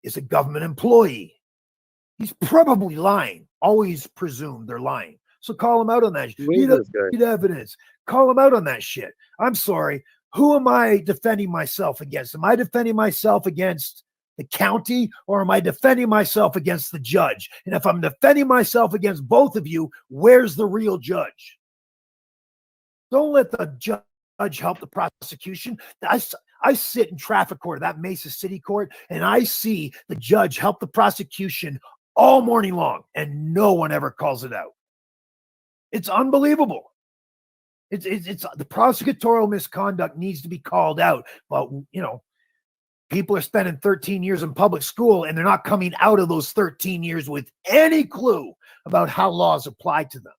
is a government employee. He's probably lying. Always presume they're lying. So call him out on that. He doesn't need evidence. Call him out on that shit. I'm sorry. Who am I defending myself against? Am I defending myself against the county, or am I defending myself against the judge? And if I'm defending myself against both of you, where's the real judge? Don't let the judge help the prosecution. I sit in traffic court, that Mesa City court, and I see the judge help the prosecution all morning long, and no one ever calls it out. It's unbelievable. It's the prosecutorial misconduct needs to be called out. But, people are spending 13 years in public school, and they're not coming out of those 13 years with any clue about how laws apply to them.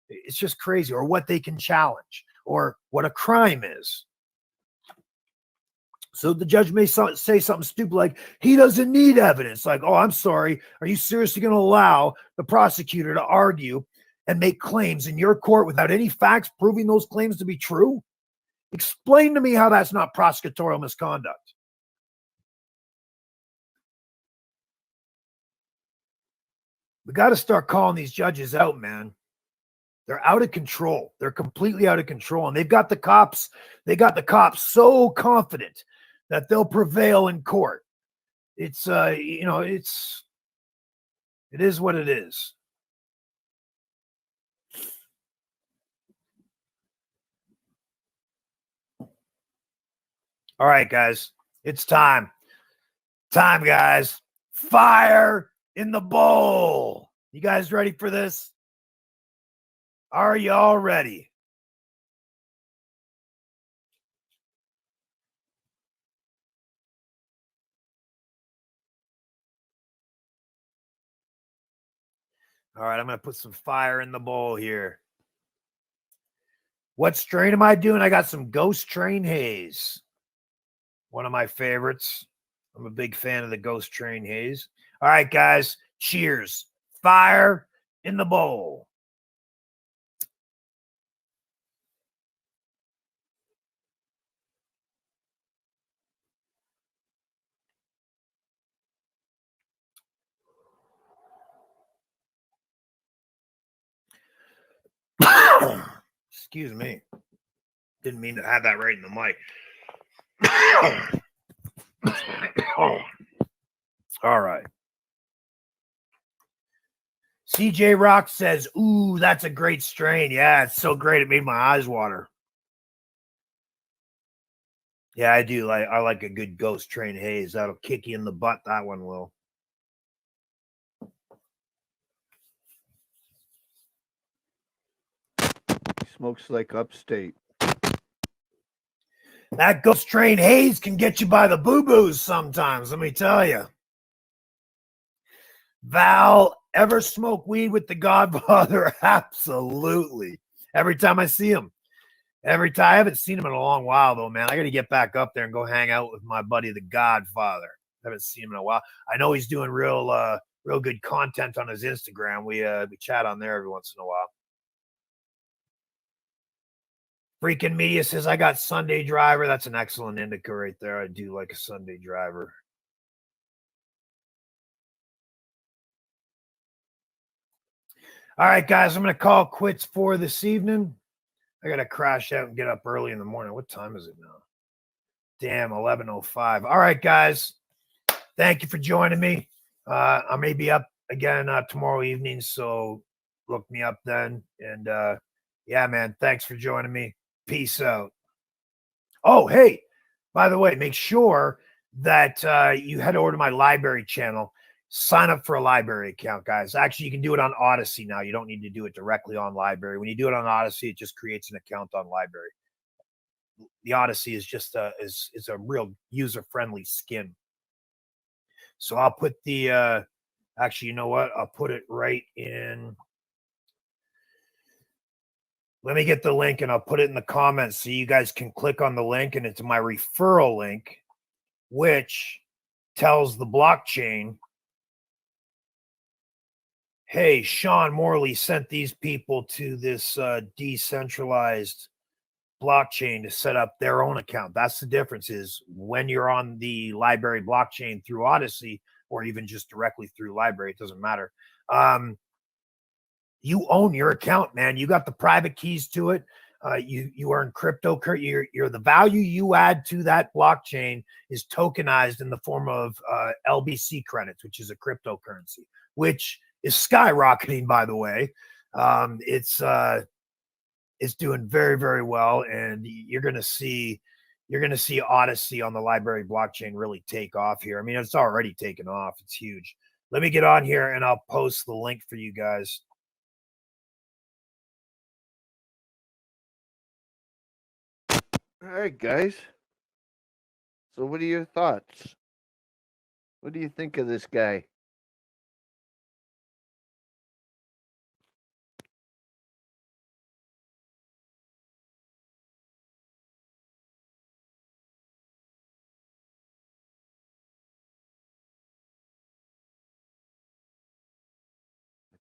It's just crazy, or what they can challenge, or what a crime is. So the judge may say something stupid like, he doesn't need evidence. Like, oh, I'm sorry. Are you seriously going to allow the prosecutor to argue and make claims in your court without any facts proving those claims to be true? Explain to me how that's not prosecutorial misconduct. We got to start calling these judges out, man. They're out of control. They're completely out of control. And they've got the cops so confident that they'll prevail in court. It is what it is. All right, guys, it's time. Time, guys. Fire in the bowl. You guys ready for this? Are y'all ready? All right, I'm going to put some fire in the bowl here. What strain am I doing? I got some Ghost Train Haze. One of my favorites. I'm a big fan of the Ghost Train Haze. All right, guys, cheers. Fire in the bowl. Excuse me. Didn't mean to have that right in the mic. All right. CJ Rock says, ooh, that's a great strain. Yeah, it's so great. It made my eyes water. Yeah, I do. I like a good Ghost Train Haze. That'll kick you in the butt. That one will. Smokes like upstate. That Ghost Train Haze can get you by the boo-boos sometimes, let me tell you. Val, ever smoke weed with the Godfather? Absolutely. Every time I see him. Every time. I haven't seen him in a long while, though, man. I got to get back up there and go hang out with my buddy, the Godfather. I haven't seen him in a while. I know he's doing real good content on his Instagram. We chat on there every once in a while. Freaking Media says, I got Sunday Driver. That's an excellent indica right there. I do like a Sunday Driver. All right, guys, I'm going to call quits for this evening. I got to crash out and get up early in the morning. What time is it now? Damn, 11:05. All right, guys. Thank you for joining me. I may be up again tomorrow evening, so look me up then. And yeah, man, thanks for joining me. Peace out. Oh, hey, by the way, make sure that you head over to my library channel. Sign up for a library account, guys. Actually, you can do it on Odyssey now. You don't need to do it directly on library. When you do it on Odyssey, it just creates an account on library. The Odyssey is just is a real user-friendly skin. So I'll put the actually, you know what? I'll put it right in. Let me get the link and I'll put it in the comments so you guys can click on the link, and it's my referral link, which tells the blockchain, hey, Sean Morley sent these people to this decentralized blockchain to set up their own account. That's the difference, is when you're on the library blockchain through Odyssey, or even just directly through library, it doesn't matter. You own your account, man. You got the private keys to it. You earn cryptocurrency. You're the value you add to that blockchain is tokenized in the form of LBC credits, which is a cryptocurrency, which is skyrocketing, by the way. It's doing very, very well, and you're going to see you're going to see Odyssey on the LBRY blockchain really take off here. I mean, it's already taken off. It's huge. Let me get on here and I'll post the link for you guys. All right, guys. So, what are your thoughts? What do you think of this guy?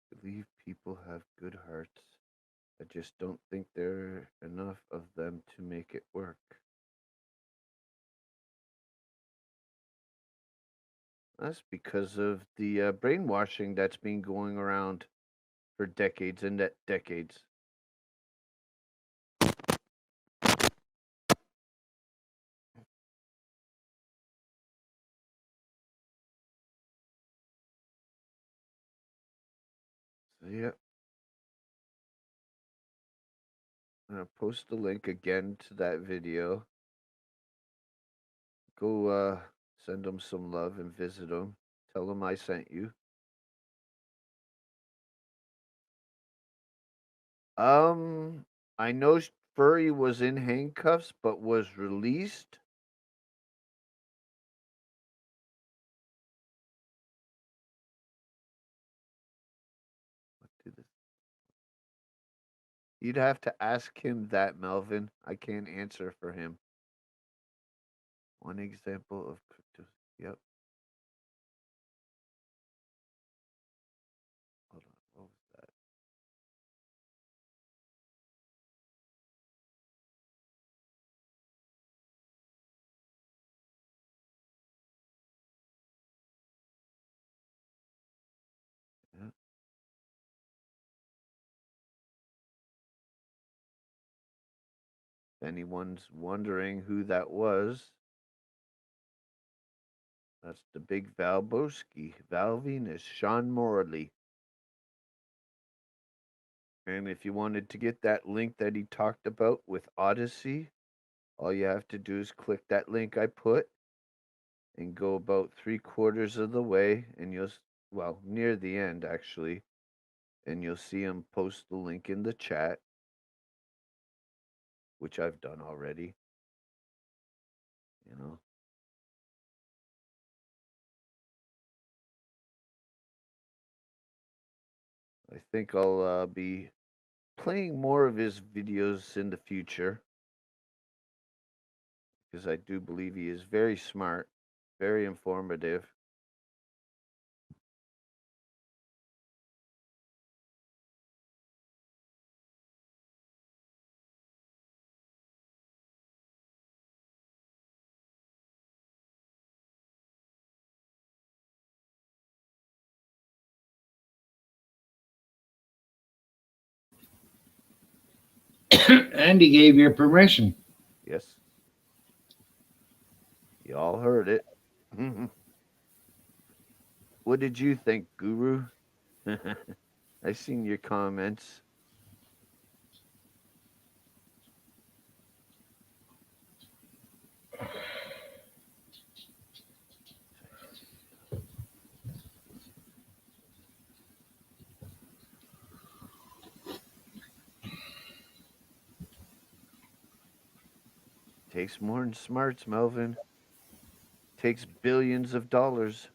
I believe people have good hearts. I just don't think there are enough of them to make it work. That's because of the brainwashing that's been going around for decades and decades. So, yeah. I'm going to post the link again to that video. Go send them some love and visit them. Tell them I sent you. I know Furry was in handcuffs, but was released. What did this? You'd have to ask him that, Melvin. I can't answer for him. One example of crypto. Yep. Hold on. What was that? Yeah. If anyone's wondering who that was, that's the big Valboski. Val Venus, Sean Morley. And if you wanted to get that link that he talked about with Odyssey, all you have to do is click that link I put and go about 3/4 of the way, and well, near the end actually, and you'll see him post the link in the chat, which I've done already. You know, I think I'll be playing more of his videos in the future because I do believe he is very smart, very informative. Andy gave you permission. Yes. You all heard it. What did you think, Guru? I seen your comments. Takes more than smarts, Melvin. Takes billions of dollars.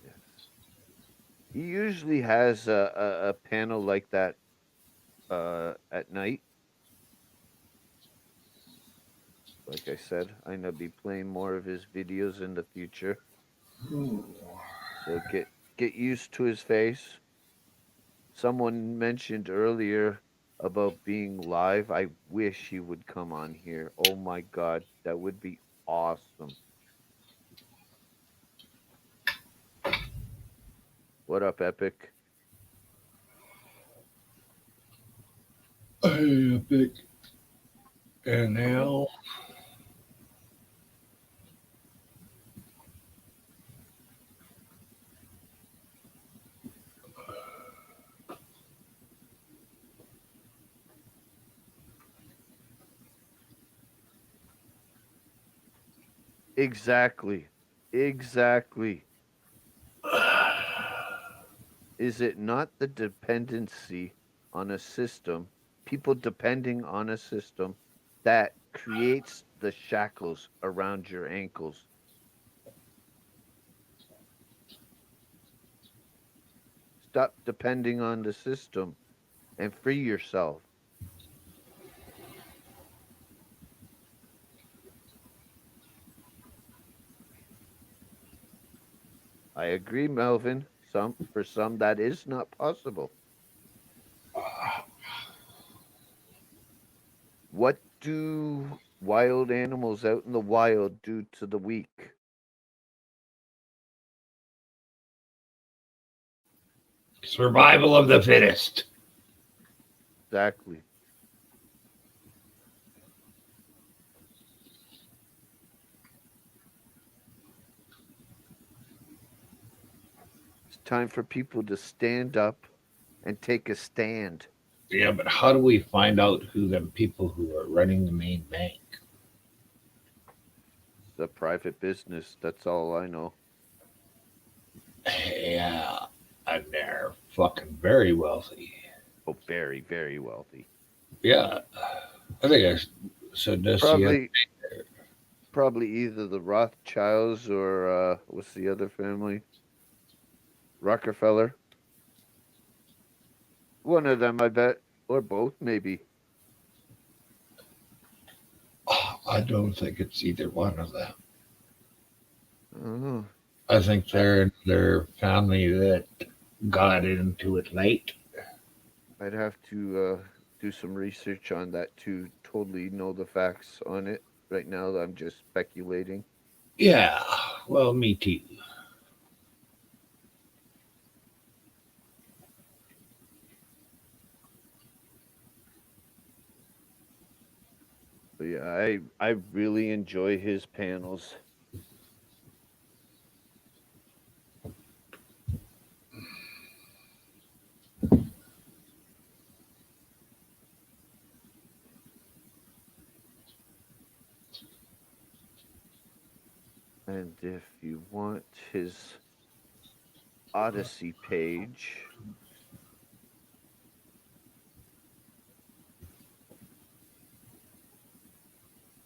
Yes. He usually has a panel like that at night. Like I said, I'm gonna be playing more of his videos in the future. So get used to his face. Someone mentioned earlier about being live. I wish he would come on here. Oh my god, that would be awesome. What up, Epic? Epic NL. Exactly. Exactly. Is it not the dependency on a system, people depending on a system that creates the shackles around your ankles? Stop depending on the system and free yourself. I agree, Melvin. For some that is not possible. What do wild animals out in the wild do to the weak? Survival of the fittest. Exactly. It's time for people to stand up and take a stand. Yeah, but how do we find out who the people who are running the main bank? It's a private business. That's all I know. Yeah, and they're fucking very wealthy. Oh, very, very wealthy. Yeah, I think I said this the other. Probably, probably either the Rothschilds or what's the other family? Rockefeller. One of them, I bet, or both, maybe. I don't think it's either one of them. Oh, I think they're their family that got into it late. I'd have to do some research on that to totally know the facts on it. Right now, I'm just speculating. Yeah, well, me too. But yeah, I really enjoy his panels. And if you want his Odyssey page,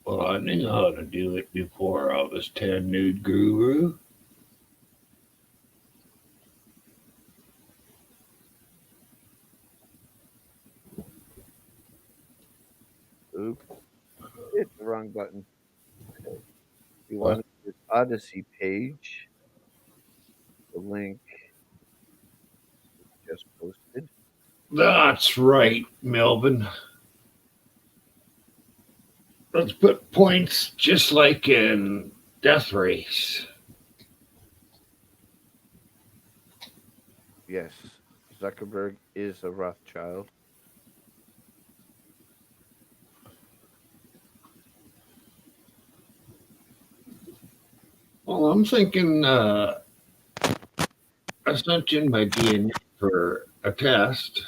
Well, I knew how to do it before I was 10 nude guru. oops, hit the wrong button. If you want his Odyssey page, the link just posted. That's right, Melvin. Let's put points just like in Death Race. Yes, Zuckerberg is a Rothschild. Well, I'm thinking I sent in my DNA for a test.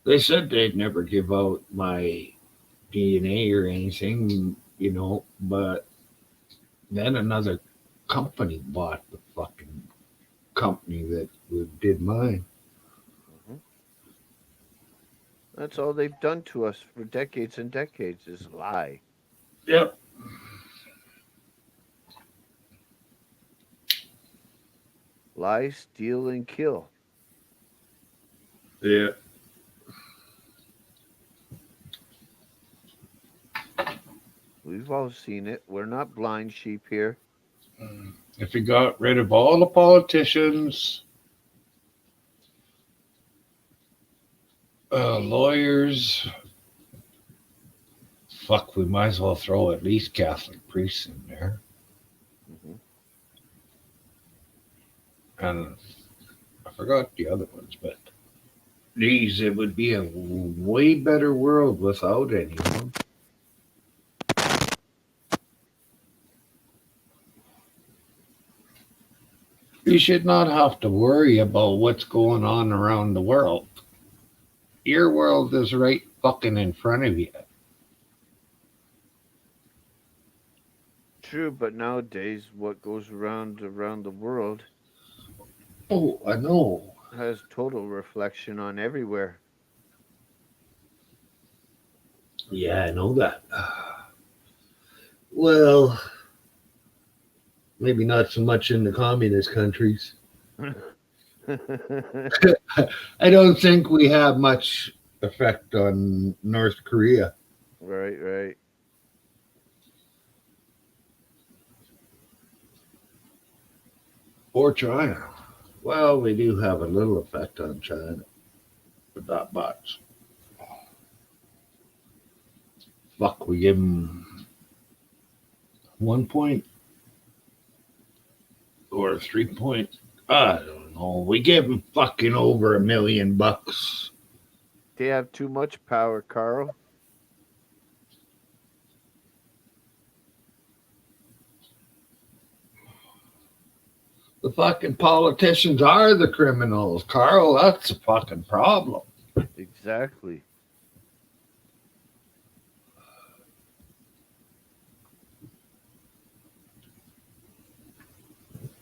They said they'd never give out my DNA or anything, but then another company bought the fucking company that did mine. Mhm. That's all they've done to us for decades and decades is lie. Yep. Lie, steal, and kill. Yeah. We've all seen it. We're not blind sheep here. If you got rid of all the politicians, lawyers, fuck, we might as well throw at least Catholic priests in there. Mhm. And I forgot the other ones, but geez, it would be a way better world without anyone. You should not have to worry about what's going on around the world. Your world is right fucking in front of you. true, but nowadays, what goes around the world Oh, I know. has total reflection on everywhere. Yeah, I know that. Well, maybe not so much in the communist countries. I don't think we have much effect on North Korea Right, right. or China. Well, we do have a little effect on China, but not much. Fuck, we give them 1 point or 3 point. I don't know. We give them fucking over $1 million. They have too much power, Carl. The fucking politicians are the criminals, Carl. That's a fucking problem. Exactly.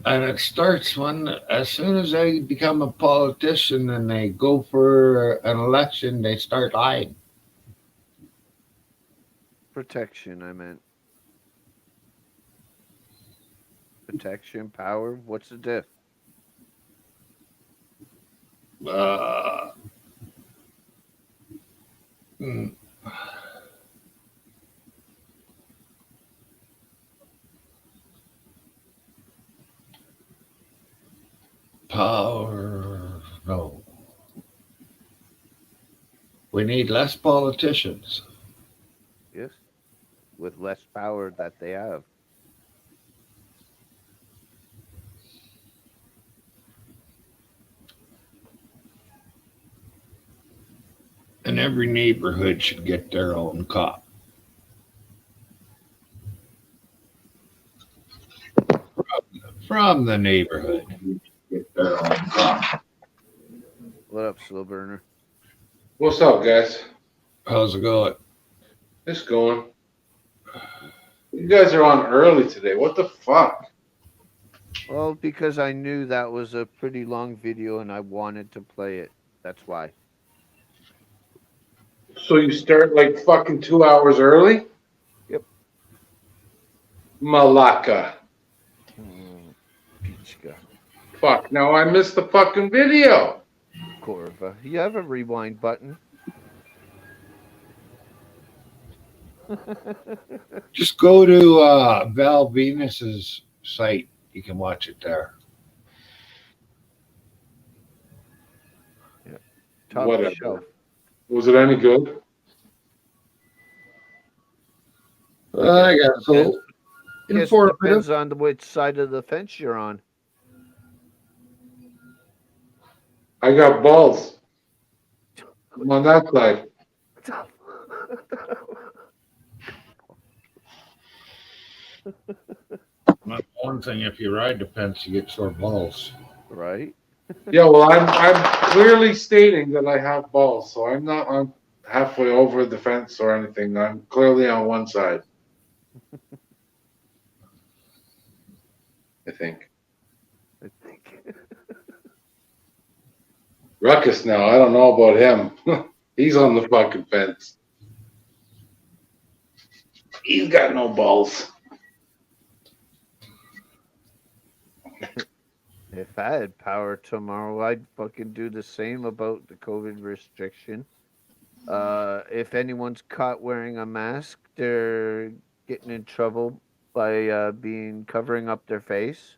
And it starts when, as soon as they become a politician and they go for an election, they start lying. Protection, I meant. Protection, power. What's the diff? Uh, mm, power. No. We need less politicians. Yes. With less power that they have. And every neighborhood should get their own cop. From the neighborhood. Get their own cop. What up, slow burner? What's up, guys? How's it going? It's going. You guys are on early today. What the fuck? Well, because I knew that was a pretty long video and I wanted to play it. That's why. So you start like fucking 2 hours early? Yep. Malaka. Pichka. Fuck, now I missed the fucking video. Corva. You have a rewind button. Just go to Val Venus's site. You can watch it there. Top Whatever. shelf. Was it any good? I got so Guess informative. depends on which side of the fence you're on. I got balls. I'm on that side. Not one thing, if you ride the fence, you get sore balls. Right? Yeah, well, I'm clearly stating that I have balls, so I'm not on halfway over the fence or anything. I'm clearly on one side. I think. I think. Ruckus now, I don't know about him. He's on the fucking fence. He's got no balls. If I had power tomorrow, I'd fucking do the same about the COVID restriction. If anyone's caught wearing a mask, they're getting in trouble by covering up their face.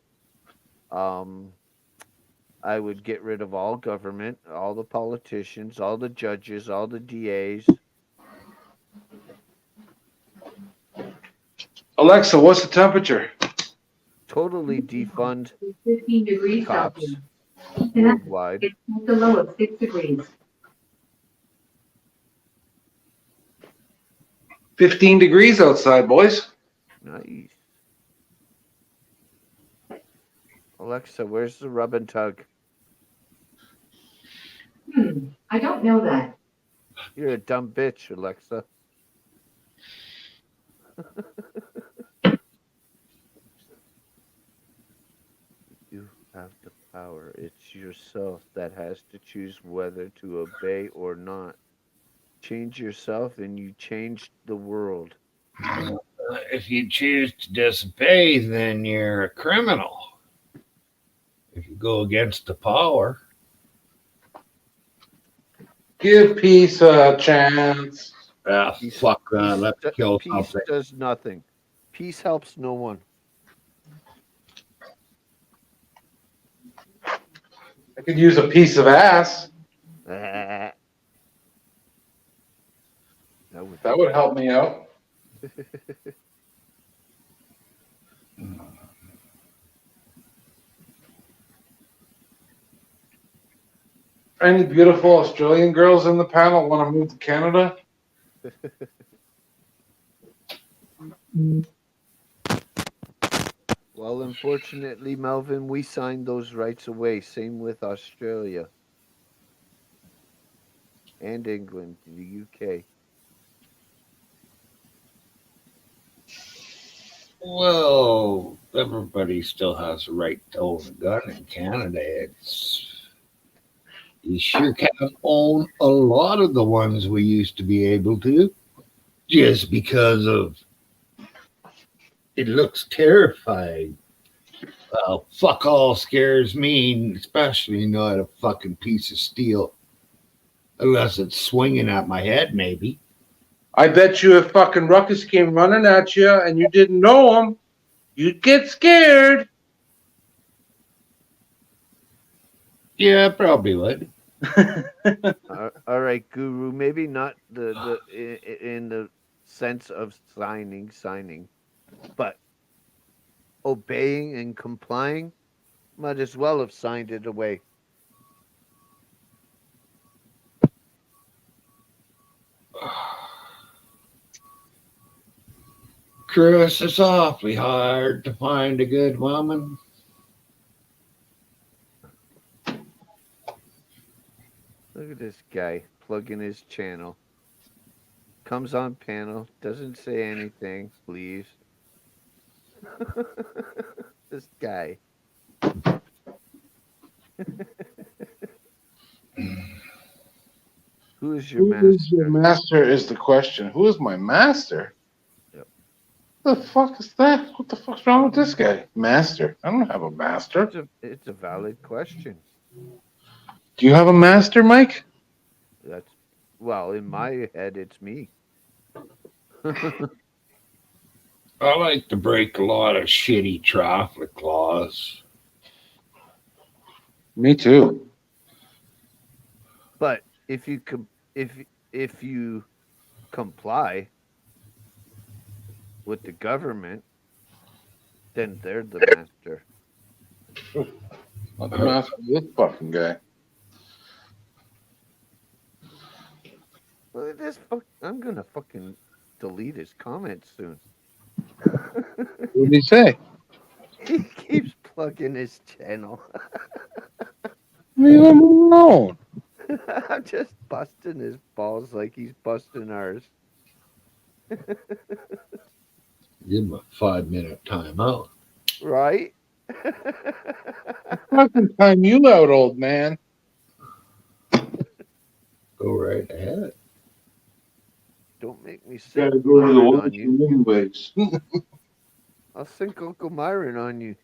I would get rid of all government, all the politicians, all the judges, all the DAs. Alexa, what's the temperature? Totally defund 15 degrees cops Celsius. worldwide. It's at the low of 6 degrees. 15 degrees outside, boys. Nice. Alexa, where's the rub and tug? I don't know that. You're a dumb bitch, Alexa. yourself that has to choose whether to obey or not. Change yourself and you change the world. If you choose to disobey, then you're a criminal. If you go against the power, Give peace a chance. Peace- fuck that. Let's do- kill peace something. does nothing. Peace helps no one. I could use a piece of ass. That That would help me out. Any beautiful Australian girls in the panel want to move to Canada? Well, unfortunately, Melvin, we signed those rights away. Same with Australia and England, the UK. Well, everybody still has a right to own a gun in Canada. You sure can't own a lot of the ones we used to be able to, just because of it looks terrifying. Well, fuck all scares me, especially not a fucking piece of steel, unless it's swinging at my head, maybe. I bet you if fucking Ruckus came running at you and you didn't know him, you'd get scared. Yeah, probably would. All right, Guru. Maybe not in the sense of signing, but obeying and complying. Might as well have signed it away. Chris, it's awfully hard to find a good woman. Look at this guy plugging his channel. Comes on panel, doesn't say anything, leaves. This guy. Who is your master? Who is your master is the question. Who is my master? Yep. The fuck is that? What the fuck's wrong with this guy? Master? I don't have a master. It's a valid question. Do you have a master, Mike? That's well, in my head, it's me. I like to break a lot of shitty traffic laws. Me too. But if you comply with the government, then they're the master. Not the master of this fucking guy. Look at this. I'm gonna fucking delete his comments soon. What did he say? He keeps plugging his channel. Leave him alone. I'm just busting his balls like he's busting ours. Give him a 5-minute timeout. Right? Fucking time you out, old man. Go right ahead. Don't make me sick. Gotta go to the on you. washroom anyways. I'll sink Uncle Myron on you.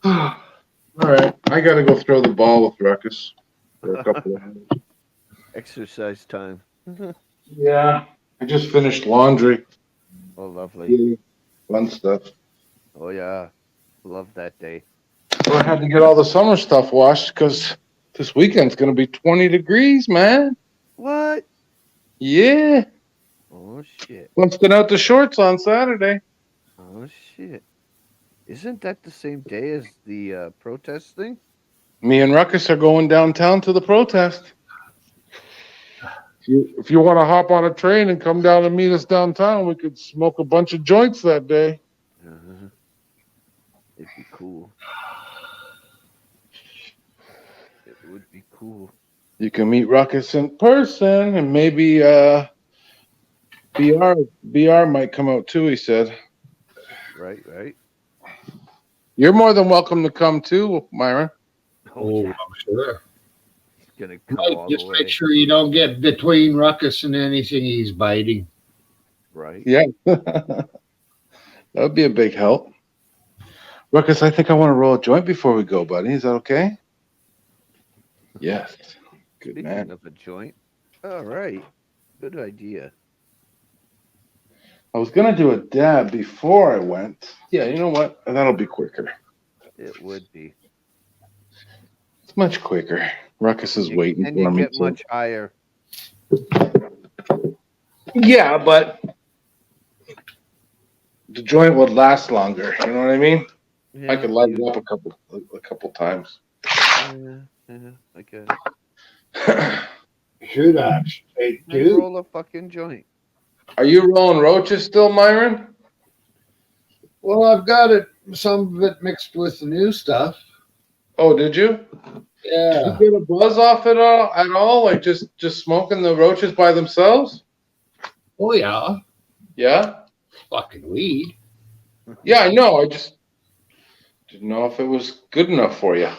All right, I gotta go throw the ball with Ruckus for a couple of hours. Exercise time. Yeah, I just finished laundry. Oh, lovely. Yeah, fun stuff. Oh, yeah. Love that day. So I had to get all the summer stuff washed because this weekend's gonna be 20 degrees, man. What? Yeah, Oh, shit. busting out the shorts on Saturday. Oh, shit. Isn't that the same day as the protest thing? Me and Ruckus are going downtown to the protest. If you want to hop on a train and come down and meet us downtown, we could smoke a bunch of joints that day. Uh-huh. It'd be cool. It would be cool. You can meet Ruckus in person, and maybe BR might come out too. He said. Right. You're more than welcome to come too, Myron. Oh, yeah, I'm sure. he's gonna come Mike, all just the make way. sure you don't get between Ruckus and anything he's biting. Right. Yeah. That would be a big help. Ruckus, I think I want to roll a joint before we go, buddy. Is that okay? Yes. Good Speaking man. of a joint, all right, good idea. I was gonna do a dab before I went. Yeah, you know what? That'll be quicker. It would be. It's much quicker. Ruckus is waiting And for you me. get much higher. Yeah, but the joint would last longer. You know what I mean? I could light it up a couple times. Yeah, I guess. Should actually Then do. roll a fucking joint. Are you rolling roaches still, Myron? Well, I've got it. Some of it mixed with the new stuff. Oh, did you? Yeah. Did you get a buzz off it at all? Like just smoking the roaches by themselves? Oh yeah. Yeah. Fucking weed. Yeah, I know. I just didn't know if it was good enough for you.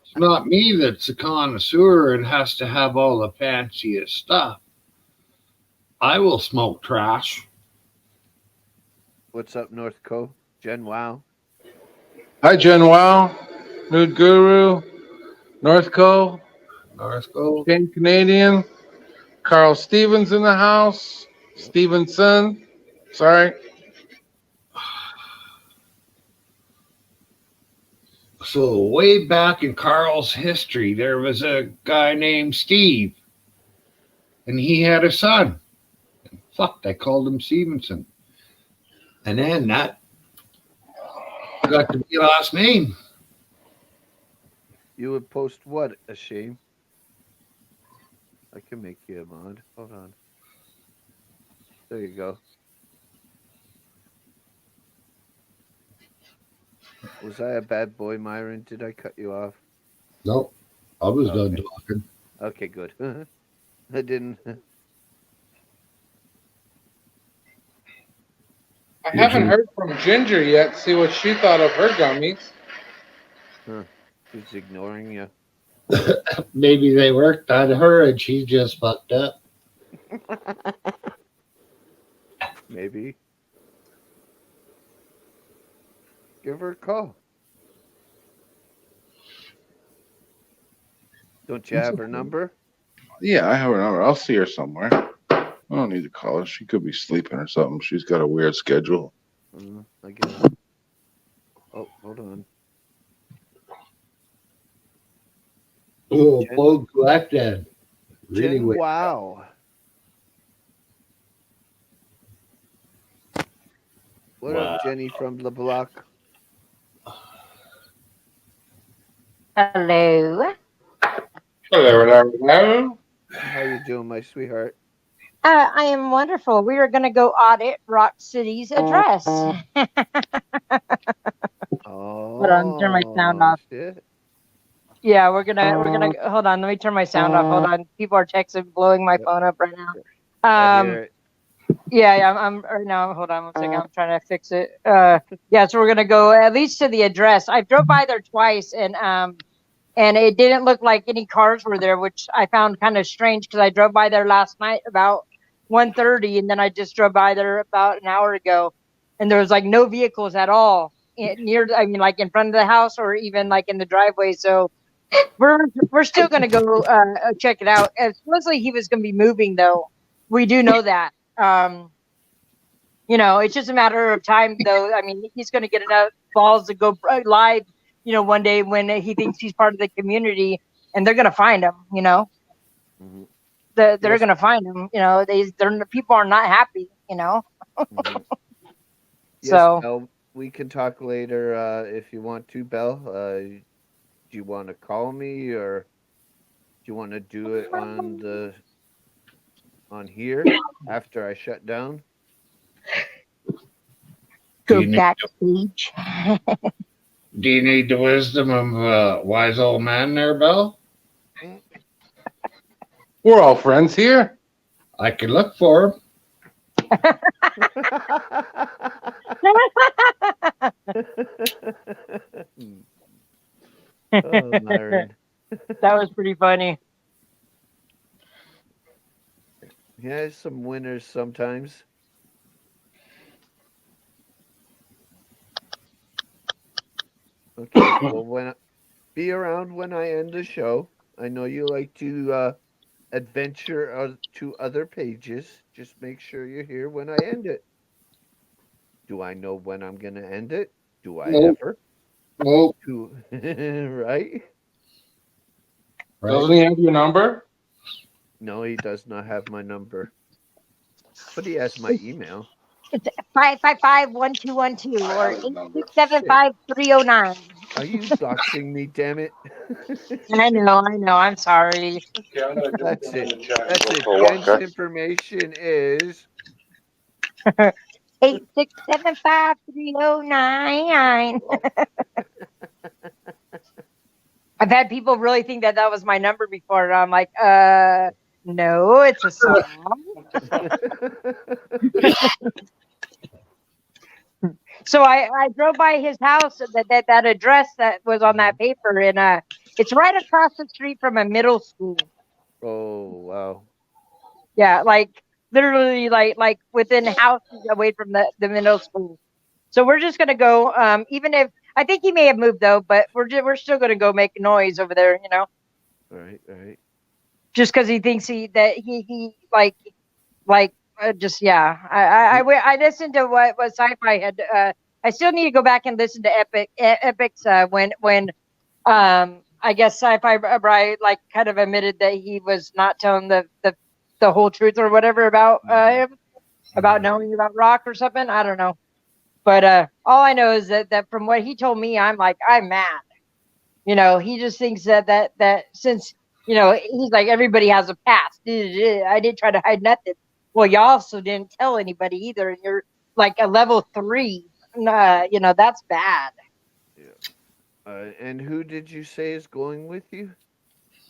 It's not me that's a connoisseur and has to have all the fanciest stuff. I will smoke trash. What's up, North Co? Jen Wow. Hi, Jen Wow, Nude Guru, Northco, North Gold. King Canadian, Carl Stevens in the house, Stevenson. Sorry. So way back in Carl's history, there was a guy named Steve, and he had a son. Fuck, they called him Stevenson. And then that got to be a last name. You would post what? A shame. I can make you a mod. Hold on. There you go. Was I a bad boy, Myron? Did I cut you off? Nope. I was done Okay. talking. Okay, good. I didn't. I haven't heard from Ginger yet. See what she thought of her gummies. She's ignoring you. Maybe they worked on her and she just fucked up. Maybe. Give her a call. Don't you have her number? Yeah, I have her number. I'll see her somewhere. I don't need to call her. She could be sleeping or something. She's got a weird schedule. I guess. Oh, hold on. Oh, Jen- Paul collected. Really Jen, weird. wow. What Wow. up, Jenny from the block? Hello. Hello. How you doing, my sweetheart? I am wonderful. We are going to go audit Rock City's address. Oh, on, turn my sound off. Shit. Yeah, we're gonna hold on. Let me turn my sound off. Hold on. People are texting, blowing my phone up right now. I hear it. Yeah, I'm right now. Hold on one second. I'm trying to fix it. Yeah, so we're gonna go at least to the address. I drove by there twice, and it didn't look like any cars were there, which I found kind of strange because I drove by there last night about 1:30, and then I just drove by there about an hour ago, and there was like no vehicles at all near. I mean, like in front of the house or even like in the driveway. So we're still gonna go check it out. Supposedly he was gonna be moving though. We do know that. You know, it's just a matter of time, though. I mean, he's going to get enough balls to go live, you know, one day when he thinks he's part of the community, and they're going to find him. You know, Mhm. they're Yes. going to find him. You know, people are not happy. You know, Mhm. Yes, So- Belle, we can talk later if you want to, Belle. Do you want to call me or do you want to do it on here after I shut down? go You need- backstage. Do you need the wisdom of a wise old man there, Bill? We're all friends here. I can look for him. Oh, Myron. That was pretty funny. Yeah, some winners sometimes. Okay, well, be around when I end the show. I know you like to adventure to other pages. Just make sure you're here when I end it. Do I know when I'm gonna end it? Do I Nope. ever? Nope. Right? Doesn't he have your number? No, he does not have my number, but he has my email. It's 555-1212 or His number. 8675309. Are you doxing me? Damn it! I know. I'm sorry. Okay, I'm gonna just That's go in it. the chat and That's go it. for a walk, Jen's okay? information is 8675309. I've had people really think that was my number before, and I'm like, no, it's a song. So I drove by his house, that address that was on that paper, and it's right across the street from a middle school. Oh wow! Yeah, like literally, like within houses away from the middle school. So we're just gonna go. Even if I think he may have moved though, but we're still gonna go make noise over there. All right, all right. Just because he thinks he just yeah. I listened to what Sci-Fi had. I still need to go back and listen to Epic's when I guess Sci-Fi Brian like kind of admitted that he was not telling the whole truth or whatever about him, about knowing about rock or something. I don't know. But all I know is that from what he told me, I'm mad. He just thinks that since, he's like, everybody has a past. I didn't try to hide nothing. Well, you also didn't tell anybody either. And you're like a level 3. That's bad. Yeah. And who did you say is going with you?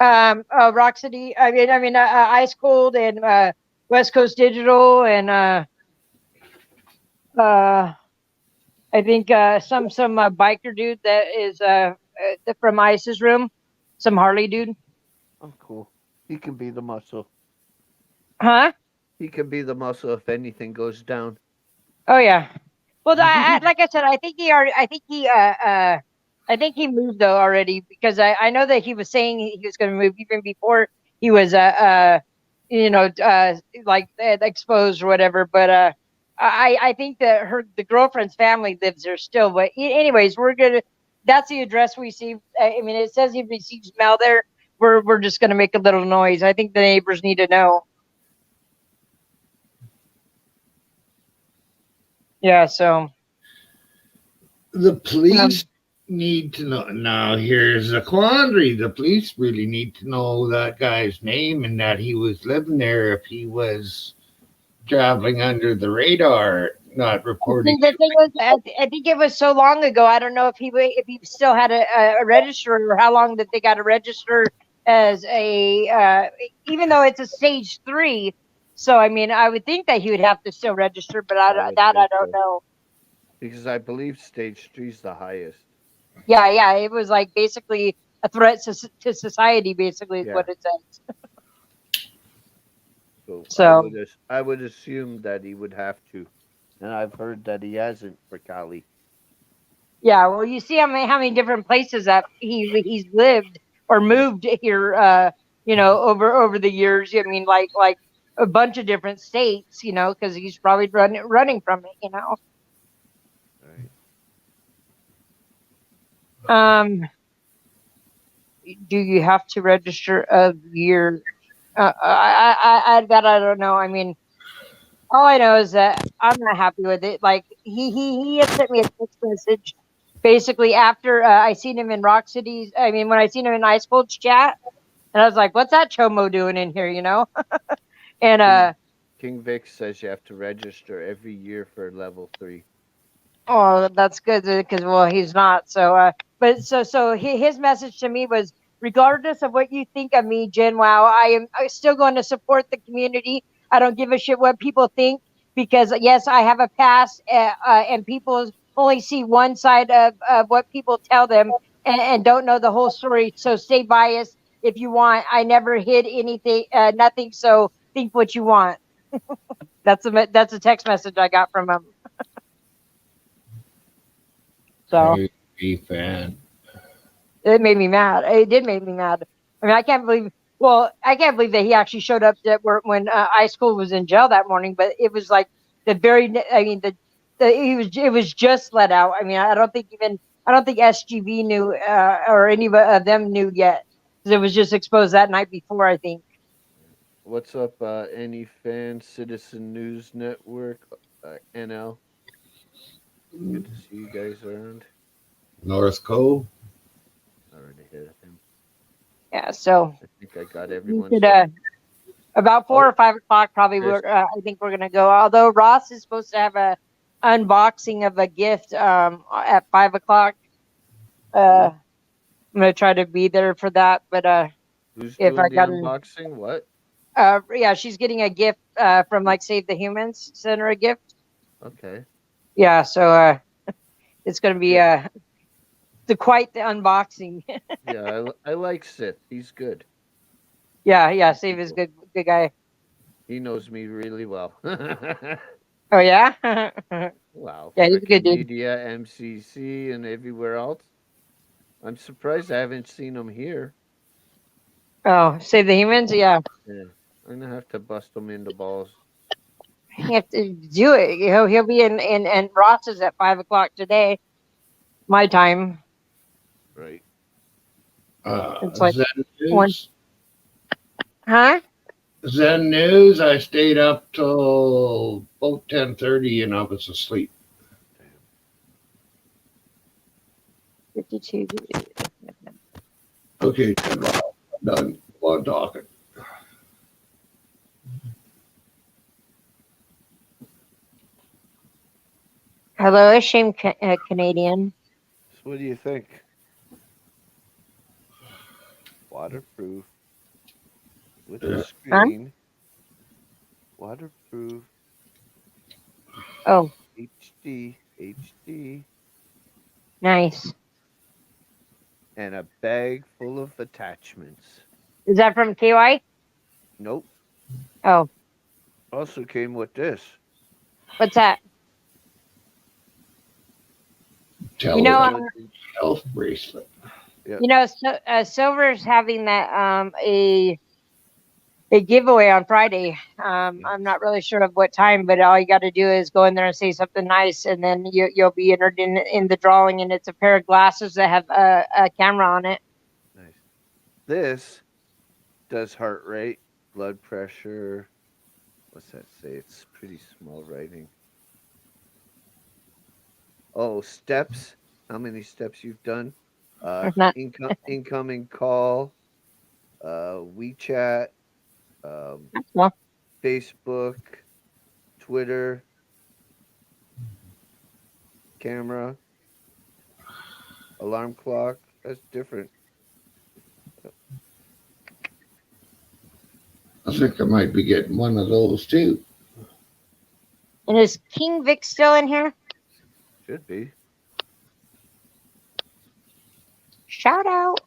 Rocksteady. I mean, Ice Cold and West Coast Digital and I think some biker dude that is from Ice's room, some Harley dude. Oh, cool. He can be the muscle. Huh? He can be the muscle if anything goes down. Oh yeah. Well, like I said, I think he moved though already, because I know that he was saying he was going to move even before he was like exposed or whatever. But I think that the girlfriend's family lives there still. But anyways, that's the address we see. I mean, it says he receives mail there. We're just gonna make a little noise. I think the neighbors need to know. Yeah. So The police need to know. Now, here's a quandary. The police really need to know that guy's name and that he was living there if he was traveling under the radar, not reporting. the thing was, I think it was so long ago. I don't know if he still had a register, or how long that they got to register as a even though it's a stage 3. So I mean, I would think that he would have to still register, but I don't know. Because I believe stage 3 is the highest. Yeah, it was like basically a threat to society. Basically, is what it says. So I would assume that he would have to, and I've heard that he hasn't for Cali. Yeah, well, you see how many different places that he's lived or moved here, over the years. I mean, like a bunch of different states, because he's probably running from it, Right. Do you have to register a year? I don't know. I mean, all I know is that I'm not happy with it. Like he had sent me a text message basically after I seen him in Rock City's. I mean, when I seen him in Ice Cold's chat, and I was like, "What's that Chomo doing in here?" And King Vic says you have to register every year for level 3. oh, that's good because he's not. So but his message to me was, regardless of what you think of me, Jen Wow, I'm still going to support the community. I don't give a shit what people think. because yes, I have a past, and people only see one side of what people tell them and don't know the whole story. So stay biased if you want. I never hid anything, nothing. So think what you want. That's a text message I got from him. So Hey, fan. it made me mad. It did make me mad. I mean, I can't believe. Well, I can't believe that he actually showed up when Ice Cool was in jail that morning. But it was like the very. I mean, it was just let out. I mean, I don't think SGV knew or any of them knew yet, because it was just exposed that night before, I think. What's up, Any Fan Citizen News Network, NL? Good to see you guys around. North Cove. Already hit him. Yeah. So I think I got we everyone. could, about 4 or 5 o'clock, probably. Yes. I think we're gonna go. Although Ross is supposed to have a unboxing of a gift at 5 o'clock. I'm gonna try to be there for that. But Who's if doing I the got unboxing? What? yeah, she's getting a gift from like Save the Humans. Send her a gift. Okay. Yeah. So it's gonna be quite the unboxing. Yeah, I like Sith. He's good. Yeah. Save is good guy. He knows me really well. Oh yeah. Wow. Yeah, he's a good Frickin' dude. Media, MCC, and everywhere else. I'm surprised I haven't seen him here. Oh, Save the Humans. Yeah. Yeah. I'm gonna have to bust him in the balls. You have to do it. He'll be in Ross's at 5 o'clock today, my time. Right. It's like Zen one- News. Huh? Zen News. I stayed up till about 10:30 and I was asleep. 52. Okay, done. While talking. Hello, shame Canadian. So what do you think? Waterproof with a screen. Waterproof. Oh, HD, nice. and a bag full of attachments. Is that from KY? Nope. Oh, Also came with this. what's that? Tell You know, her health bracelet. Silver's having that a giveaway on Friday. I'm not really sure of what time, but all you got to do is go in there and say something nice, and then you'll be entered in the drawing. And it's a pair of glasses that have a camera on it. Nice. This does heart rate, blood pressure. What's that say? It's pretty small writing. Oh, steps. How many steps you've done? Not- Incoming call. WeChat. Well, Facebook. Twitter. Camera. Alarm clock. That's different. I think I might be getting one of those too. and is King Vic still in here? Should be. Shout out.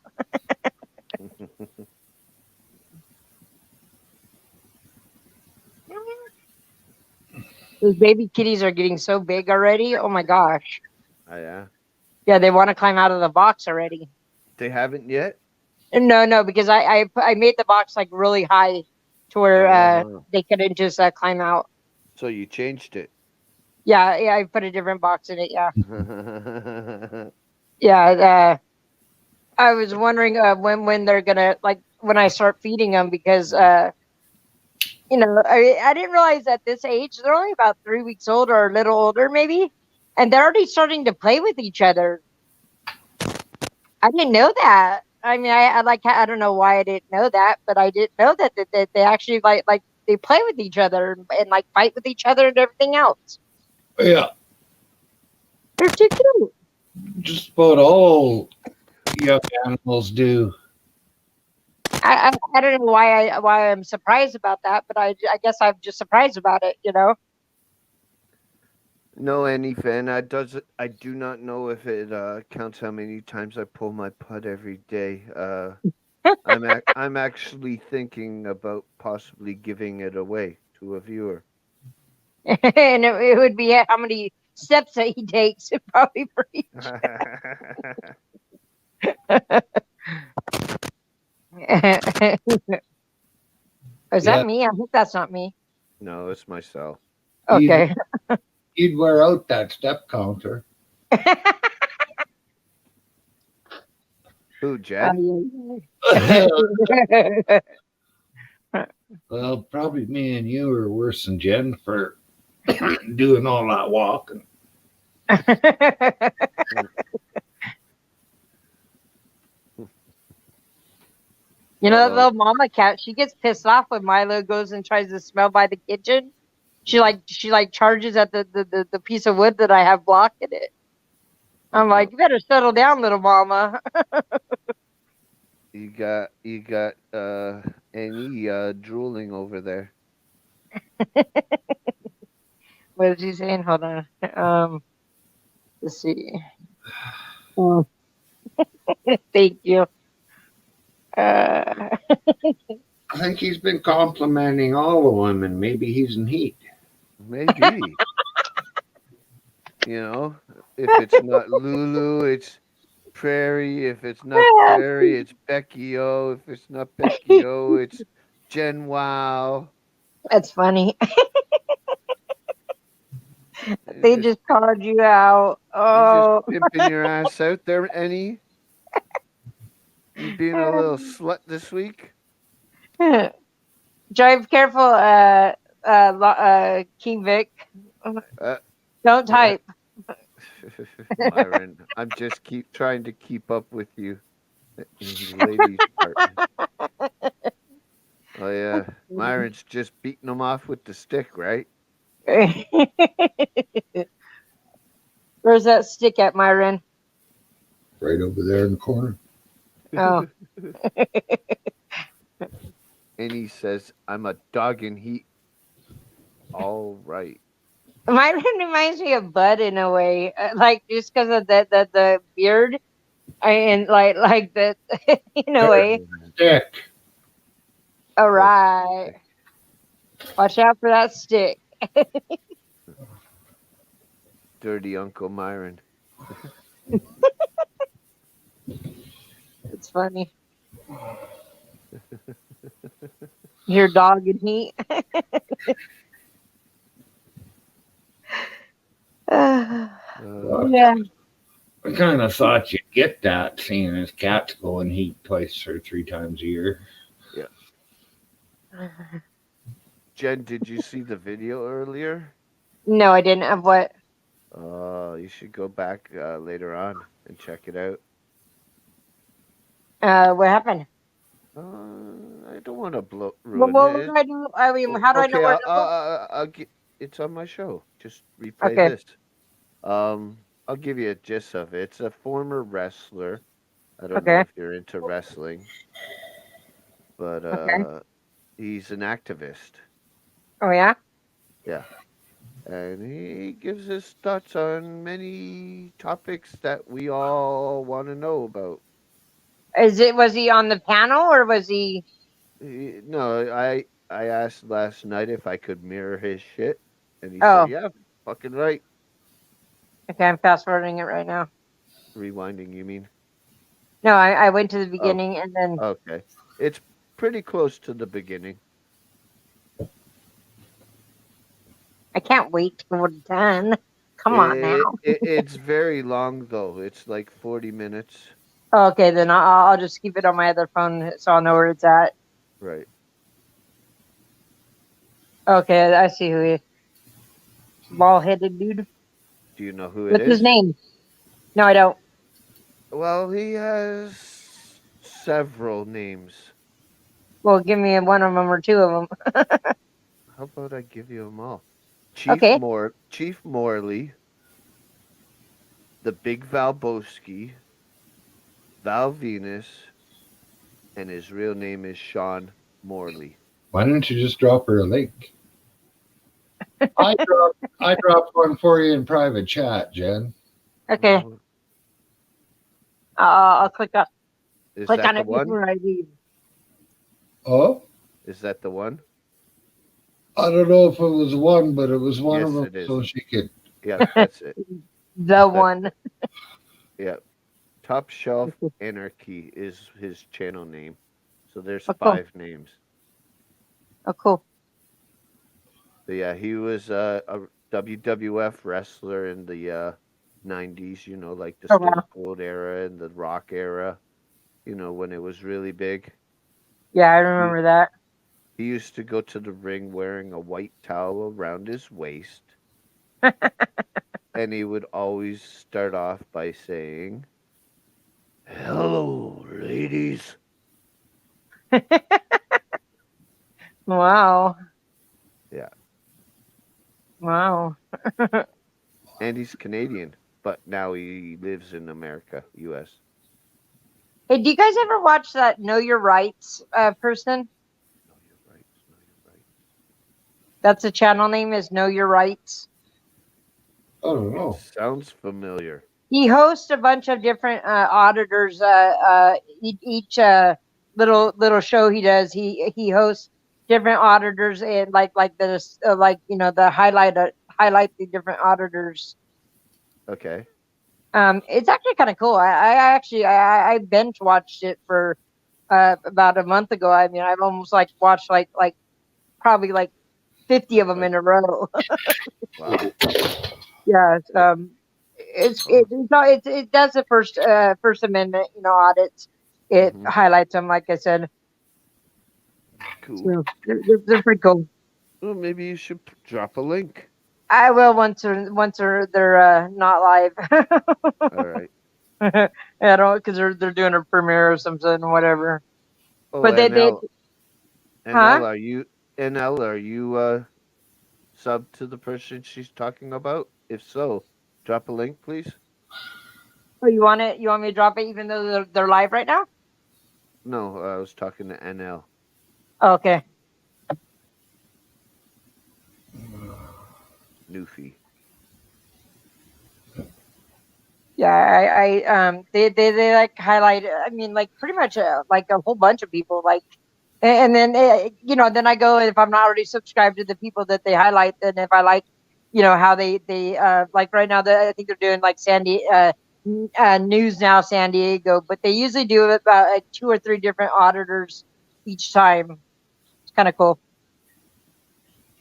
Those baby kitties are getting so big already. Oh my gosh. Oh, yeah. Yeah, they want to climb out of the box already. They haven't yet? No, because I made the box like really high to where Oh. they couldn't just climb out. So you changed it. Yeah, I put a different box in it. Yeah, Right. yeah. I was wondering when they're gonna when I start feeding them, because I didn't realize at this age they're only about 3 weeks old or a little older maybe, and they're already starting to play with each other. I didn't know that. I mean, I don't know why I didn't know that, but I didn't know that they actually like they play with each other and like fight with each other and everything else. Yeah, They're too cute. just about all young animals do. I don't know why I'm surprised about that, but I guess I'm just surprised about it. No, any fan. I do not know if it counts how many times I pull my putt every day. I'm actually thinking about possibly giving it away to a viewer. And it would be how many steps that he takes, probably for each. Is Yeah. that me? I hope that's not me. No, it's myself. Okay. You'd wear out that step counter. Who, Jen? Well, probably me and you are worse than Jen for doing all that walking. You know that Uh-oh. little mama cat? She gets pissed off when Milo goes and tries to smell by the kitchen. She like charges at the piece of wood that I have blocking it. I'm like, you better settle down, little mama. You got any drooling over there. What is he saying? Hold on. Let's see. Oh. Thank you. I think he's been complimenting all the women. Maybe he's in heat. Maybe. You know, if it's not Lulu, it's Prairie. If it's not Prairie, it's Becky O. If it's not Becky O, it's Jen Wow. That's funny. They just called you out. Oh. You're just pimping your ass out there, Annie. You being a little slut this week? Drive careful, King Vic. Don't type. Myron, I'm just trying to keep up with you in the ladies' department. Oh yeah, Myron's just beating them off with the stick, right? Where's that stick at, Myron? Right over there in the corner. Oh. And he says, "I'm a dog in heat." All right. Myron reminds me of Bud in a way, like just because of the beard, and like the in a way. Stick. All right, watch out for that stick. Dirty Uncle Myron. It's funny. Your dog in heat. Yeah. I kind of thought you'd get that, seeing as cats go in heat twice or three times a year. Jen, did you see the video earlier? No, I didn't. Of what? You should go back later on and check it out. What happened? I don't want to What ruin was it. I do? I mean, how do I know where to look? I'll get. It's on my show. Just replay Okay. this. I'll give you a gist of it. It's a former wrestler. I don't know Okay. if you're into wrestling, but Okay. he's an activist. Oh yeah. And he gives his thoughts on many topics that we all want to know about. Was he on the panel or was he? No, I asked last night if I could mirror his shit, and he Oh. said, "Yeah, fucking right." Okay, I'm fast forwarding it right now. Rewinding, you mean? No, I went to the beginning and then. Okay, it's pretty close to the beginning. I can't wait till we're done. Come on now. It's very long though. It's like 40 minutes. Okay, then I'll just keep it on my other phone so I'll know where it's at. Right. Okay, I see who he is. Bald-headed dude. Do you know who it What's is? his name? No, I don't. Well, he has several names. Well, give me one of them or two of them. How about I give you them all? Chief Okay. Chief Morley, the Big Valboski, Val Venus, and his real name is Sean Morley. Why don't you just drop her a link? I dropped one for you in private chat, Jen. Okay, Oh, I'll click on is click that on the it one? before I leave. Oh, Is that the one? I don't know if it was one, but it was one of Yes, them, it is. so she could. Yeah, that's it. The one. Yeah. Top Shelf Anarchy is his channel name. So there's Oh, cool. 5 names. Oh, cool. But yeah, he was a WWF wrestler in the 90s, you know, like the Oh, Stone wow. Cold era and the Rock era, you know, when it was really big. Yeah, I remember that. He used to go to the ring wearing a white towel around his waist. And he would always start off by saying, "Hello, ladies." Wow. Yeah. Wow. And he's Canadian, but now he lives in America, US. Hey, do you guys ever watch that Know Your Rights person? No, you're right. No, you're right. That's the channel name is Know Your Rights. I don't know. Sounds familiar. He hosts a bunch of different auditors. Each little show he does, he hosts different auditors and like this like you know the highlight the different auditors. Okay. It's actually kind of cool. I binge watched it for about a month ago. I mean, I've almost like watched like probably like 50 of them in a row. Wow. Yeah. It does the First Amendment, you know, audits. It Mhm. highlights them, like I said. Cool. So they're pretty cool. Well, maybe you should drop a link. I will once they're not live. All right. I don't because they're doing a premiere or something, whatever. Oh, But they NL, Huh? NL, are you sub to the person she's talking about? If so, drop a link, please. Oh, you want it? You want me to drop it even though they're live right now? No, I was talking to NL. Okay. Newfie. Yeah, they like highlight. I mean, like pretty much like a whole bunch of people. Like, and then you know, then I go if I'm not already subscribed to the people that they highlight. Then if I like, you know, how they like right now, I think they're doing like News Now San Diego, but they usually do about 2 or 3 different auditors each time. It's kind of cool.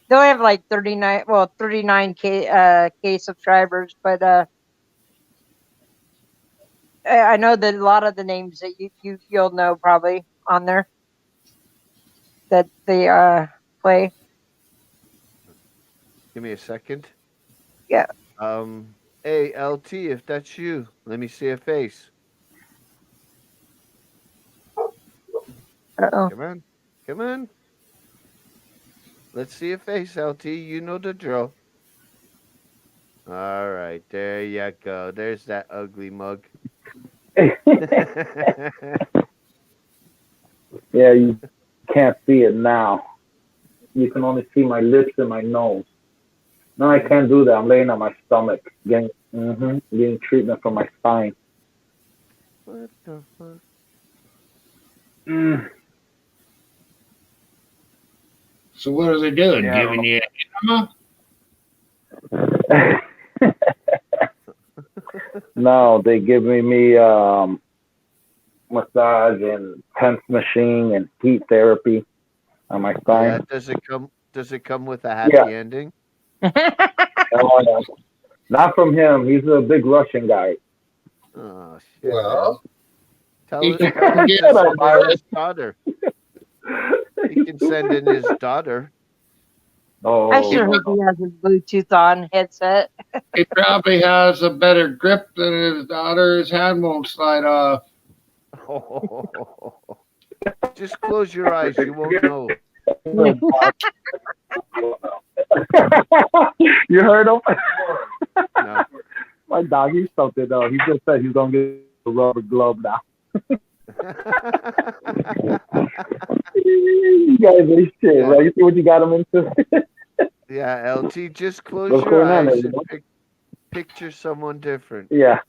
They only have like 39k K subscribers, but I know that a lot of the names that you'll know probably on there that they play. Give me a second. Yeah. Hey, LT, if that's you, let me see a face. Uh-oh. Come on. Come on. Let's see a face, LT. You know the drill. All right. There you go. There's that ugly mug. Yeah, you can't see it now. You can only see my lips and my nose. No, I can't do that. I'm laying on my stomach, getting treatment for my spine. What the fuck? So what are they doing? Yeah. Giving you enema? No, they giving me massage and tense machine and heat therapy on my spine. Yeah, does it come with a happy Yeah. ending? Oh, not from him. He's a big Russian guy. Oh shit. Well, Tell he us can to get send it, in Byron. his daughter. He can send in his daughter. Oh, I sure hope he has his Bluetooth on headset. he probably has a better grip than his daughter. His hand won't slide off. Just close your eyes. You won't know. You heard him? No. My dog, he's something though. He just said he's gonna get a rubber glove now. You guys are shit, right? You see what you got him into? Yeah, LT, just close What's your going on, eyes everyone? and picture someone different. Yeah,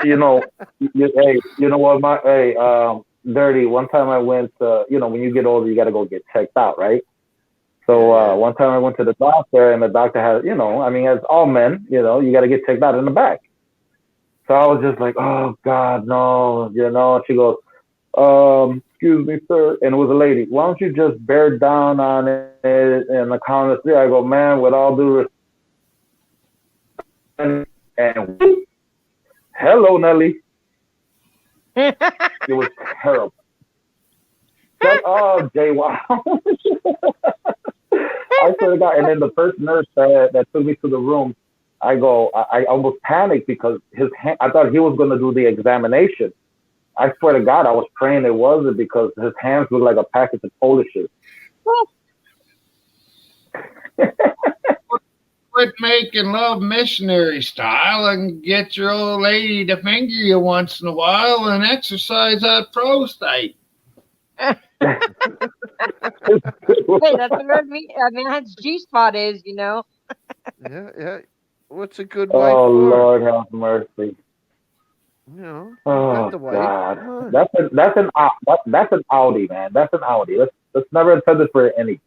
you know, hey, you know what, Dirty. One time I went, when you get older, you got to go get checked out, right? So Yeah, yeah. one time I went to the doctor, and the doctor had, as all men, you got to get checked out in the back. So I was just like, oh God, no, She goes, excuse me, sir, and it was a lady. Why don't you just bear down on it and the count of three? I go, man, with all due respect, and hello, Nelly. It was terrible. Shut up, Jay. Wow. I swear to God. And then the first nurse that took me to the room, I almost panicked because I thought he was going to do the examination. I swear to God, I was praying it wasn't because his hands looked like a package of Polishes. Quit making love missionary style and get your old lady to finger you once in a while and exercise that prostate. Hey, that's what a man's G spot is, Yeah, yeah. What's a good wife Oh for? Lord, have mercy. You know, you Oh got the wife. God, Come on. that's an Audi, man. That's an Audi. Let's never intend it for any.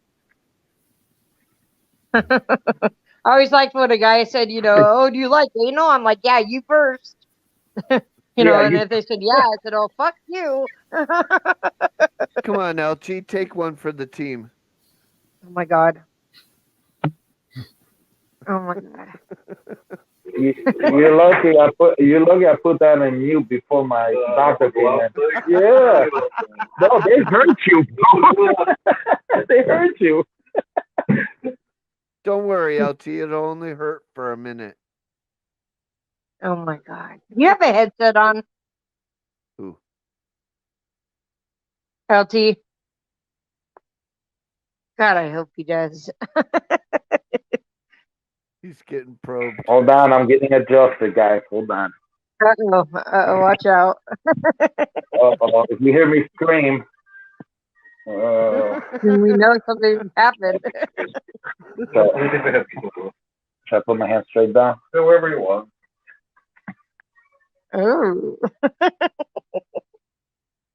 I always liked when a guy said, oh, do you like anal? I'm like, yeah, you first. And if they said, yeah, I said, oh, fuck you. Come on, LT, take one for the team. Oh my God. Oh my God. You're lucky. I put that in mute before my doctor came in. Yeah. No, they hurt you, bro. They hurt you. Don't worry, LT. It'll only hurt for a minute. Oh my God. You have a headset on, Who? LT. God, I hope he does. He's getting probed. Hold on, I'm getting adjusted, guys. Hold on. Uh-oh, watch out. If you hear me scream, We know something happened. should I put my hand straight down? Wherever you want. Oh.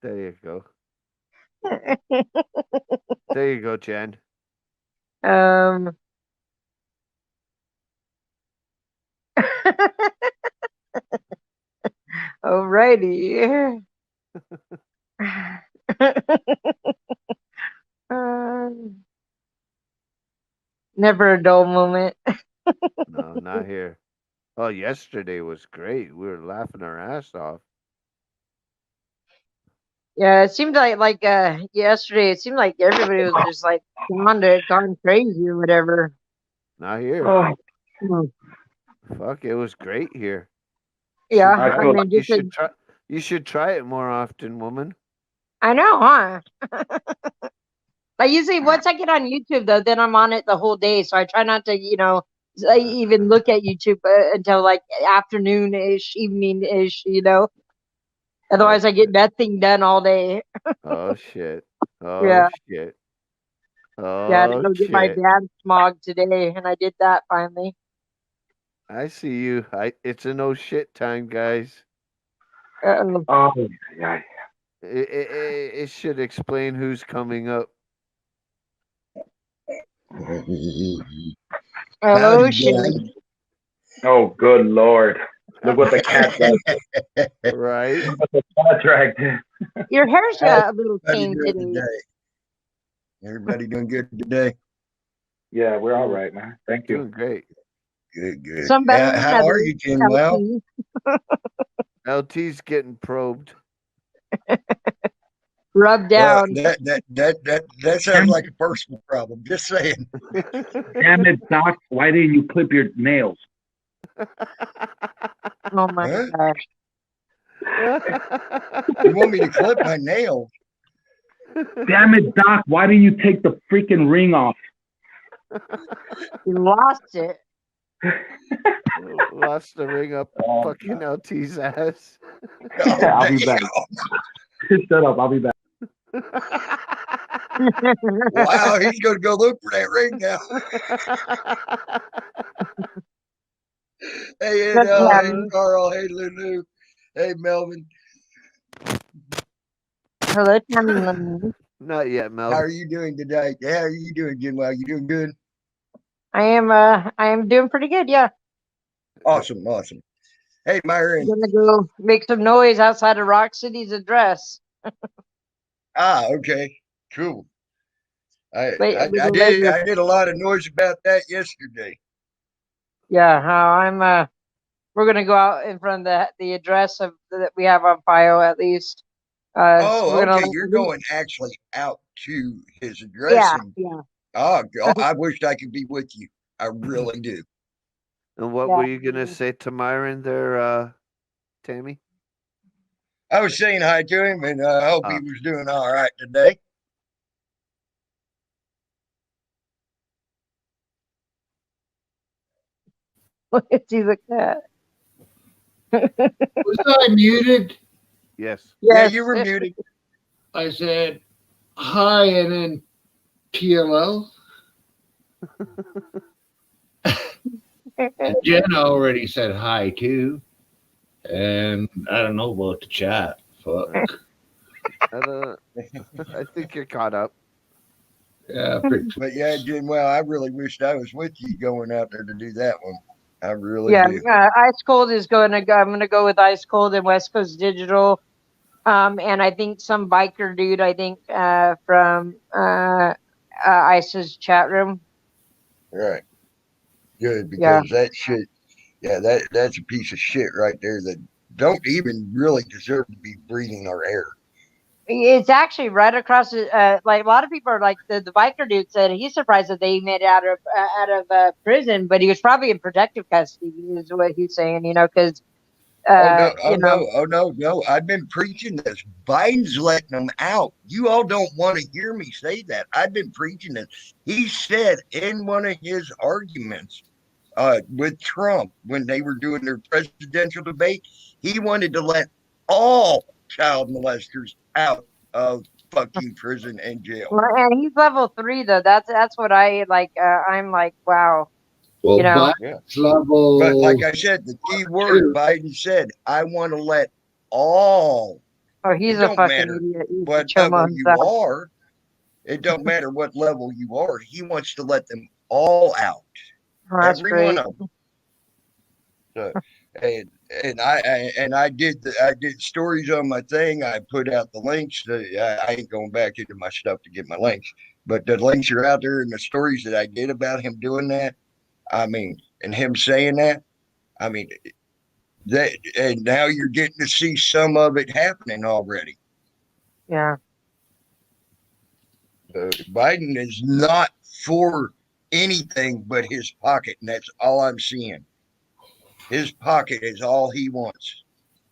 There you go. There you go, Jen. Alrighty. Never a dull moment. No, not here. Oh, yesterday was great. We were laughing our ass off. Yeah, it seemed like yesterday. It seemed like everybody was just like gone crazy or whatever. Not here. Hmm. Fuck, it was great here. Yeah, I feel mean, You should try it more often, woman. I know, huh? Like usually once I get on YouTube though, then I'm on it the whole day. So I try not to, even look at YouTube until like afternoon-ish, evening-ish, Otherwise I get nothing done all day. Oh shit. Oh Yeah. shit. Yeah, I had to Oh go get my shit. dad smog today, and I did that finally. I see you. It's a no shit time, guys. Uh-oh. Oh, yeah. It should explain who's coming up. Oh shit. Oh, good Lord. Look what the cat does. Right? Look what the cat dragged in. Your hair's got a little Everybody cane doing today. today? Everybody doing good today? Yeah, we're all right, man. Thank you. Doing great. Good, good. Some better than How are others, you, Jim? Well, LT. LT's getting probed. Rub down. that sounds like a personal problem. Just saying. Damn it, Doc. Why didn't you clip your nails? Oh my Huh? gosh. You want me to clip my nails? Damn it, Doc. Why didn't you take the freaking ring off? You lost it. Lost the ring up fucking LT's ass. Oh, I'll be back. Shut up. I'll be back. Wow, he's gonna go look for that ring now. Hey, Good NL, hey, one. Carl, hey, Lulu, hey, Melvin. Hello, Tammy. Not yet, How Mel. are you doing today? How are you doing, Jim? You doing good? I am doing pretty good. Yeah, Awesome, awesome. Hey, Myron. I'm gonna go make some noise outside of Rock City's address. Okay, cool. Wait, I, we I go did later. I did a lot of noise about that yesterday. Yeah, I'm. We're gonna go out in front of the address of that we have on file at least. So Oh, we're gonna. okay. You're going actually out to his address, Yeah, and yeah, I wished I could be with you. I really do. And what yeah. were you gonna say to Myron there, Tammy? I was saying hi to him, and I hope he Ah. was doing all right today. What is he looking at? Was I muted? Yes. Yeah, Yes. you were muted. I said hi and then TLO. And Jen already said hi too. And I don't know about the chat. Fuck. I think you're caught up. Yeah, pretty But yeah, Jim, well, I really wished I was with you going out there to do that one. I really Yeah, do. Ice Cold is going to go. I'm going to go with Ice Cold and West Coast Digital. And I think some biker dude, I think from Ice's chat room. Right. Good, Yeah. because that shit, yeah, that's a piece of shit right there that don't even really deserve to be breathing our air. It's actually right across. Like a lot of people are like the biker dude said he's surprised that they made it out of prison, but he was probably in protective custody. Is what he's saying, because No. I've been preaching this. Biden's letting them out. You all don't want to hear me say that. I've been preaching this. He said in one of his arguments with Trump when they were doing their presidential debate, he wanted to let all child molesters out of fucking prison and jail. and he's level 3 though. That's what I like. I'm like, wow. well. Yeah. Level. But like I said, the key word Biden said, I want to let all. Oh, he's It a don't fucking matter idiot. He's what a level you are. It don't matter what level you are. He wants to let them all out. Oh, that's Every great. one of them. So, and I did stories on my thing. I put out the links. I ain't going back into my stuff to get my links, but the links are out there and the stories that I did about him doing that. I mean, and him saying that. I mean, that, and now you're getting to see some of it happening already. Yeah. Biden is not for anything but his pocket, and that's all I'm seeing. His pocket is all he wants.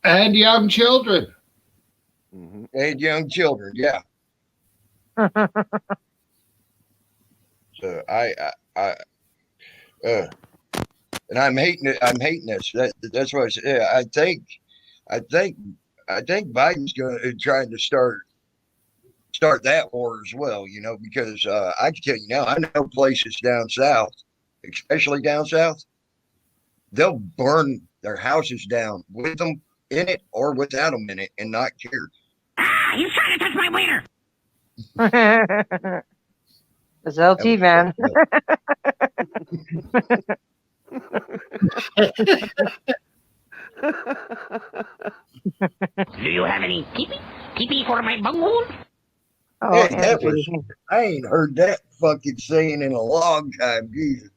And young children. Mm-hmm. And young children, yeah. So and I'm hating it. I'm hating this. That's what I said. I think Biden's trying to start that war as well. Because I can tell you now, I know places down south, especially down south, they'll burn their houses down with them in it or without them in it and not care. He's trying to touch my wiener. It's LT, man. Do you have any teepee for my bunghole? Oh, Hey, I ain't heard that fucking saying in a long time. Jesus.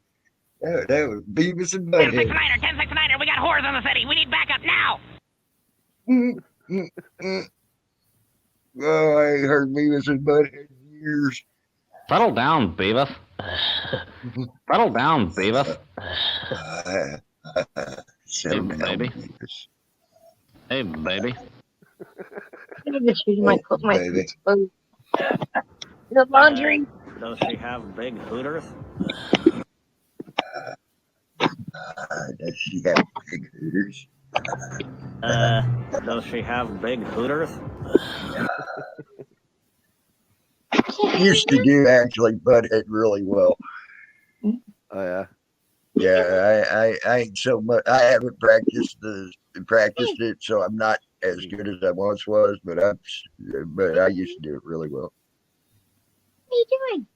That was Beavis and 10-6 Butthead. Niner, 10-6 Niner, we got whores on the city. We need backup now. Oh, I ain't heard Beavis and Butthead in years. Settle down, Beavis. Settle down, Beavis. Settle Hey, down, baby. Beavis. Hey, baby. my baby. clothes. The laundry. Does she have big hooters? Does she have big hooters? Does she have big hooters? used to do actually butthead really well. Oh yeah. Yeah, I ain't so much. I haven't practiced it, so I'm not as good as I once was. But I used to do it really well. What are you doing?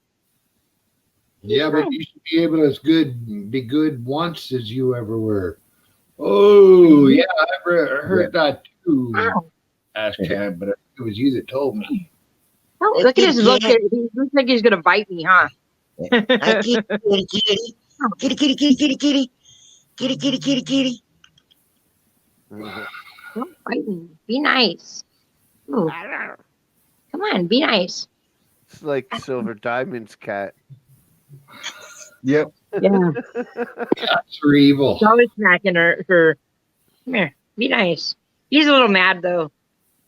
Yeah, but you should be able to be good once as you ever were. Oh, yeah, I heard that too. Asked Chad, but it was you that told me. Oh, look at his look. He looks like he's gonna bite me, huh? Kitty, kitty, kitty, kitty, kitty, kitty, kitty, kitty, kitty. Don't bite me. Be nice. Ooh. Come on, be nice. It's like Silver Diamond's cat. Yep. Yeah. Cats are evil. He's always smacking her. Come here. Be nice. He's a little mad though.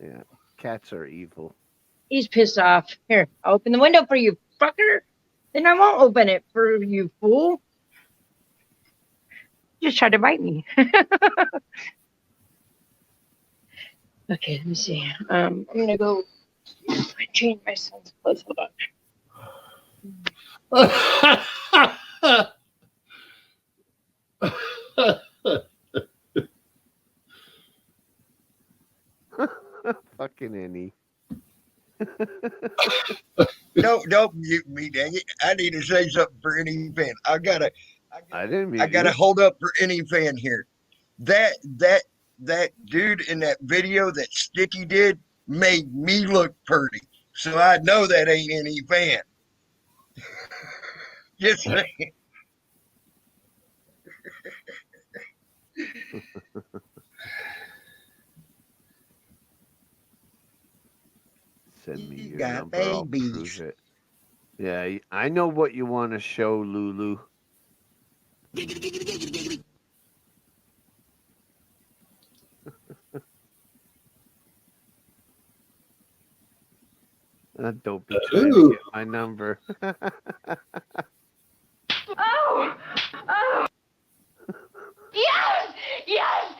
Yeah. Cats are evil. He's pissed off. Here, I'll open the window for you, fucker. Then I won't open it for you, fool. Just tried to bite me. Okay, let me see. I'm gonna go change my son's clothes. Hold on. Fucking Annie. Don't mute me, dang it. I need to say something for any fan. I gotta hold up for any fan here. That dude in that video that Sticky did made me look pretty. So I know that ain't any fan. Just saying. Send me your got number. I'll babies. prove it. Yeah, I know what you want to show, Lulu. Don't be trying to get my number. Oh! Yes! Yes!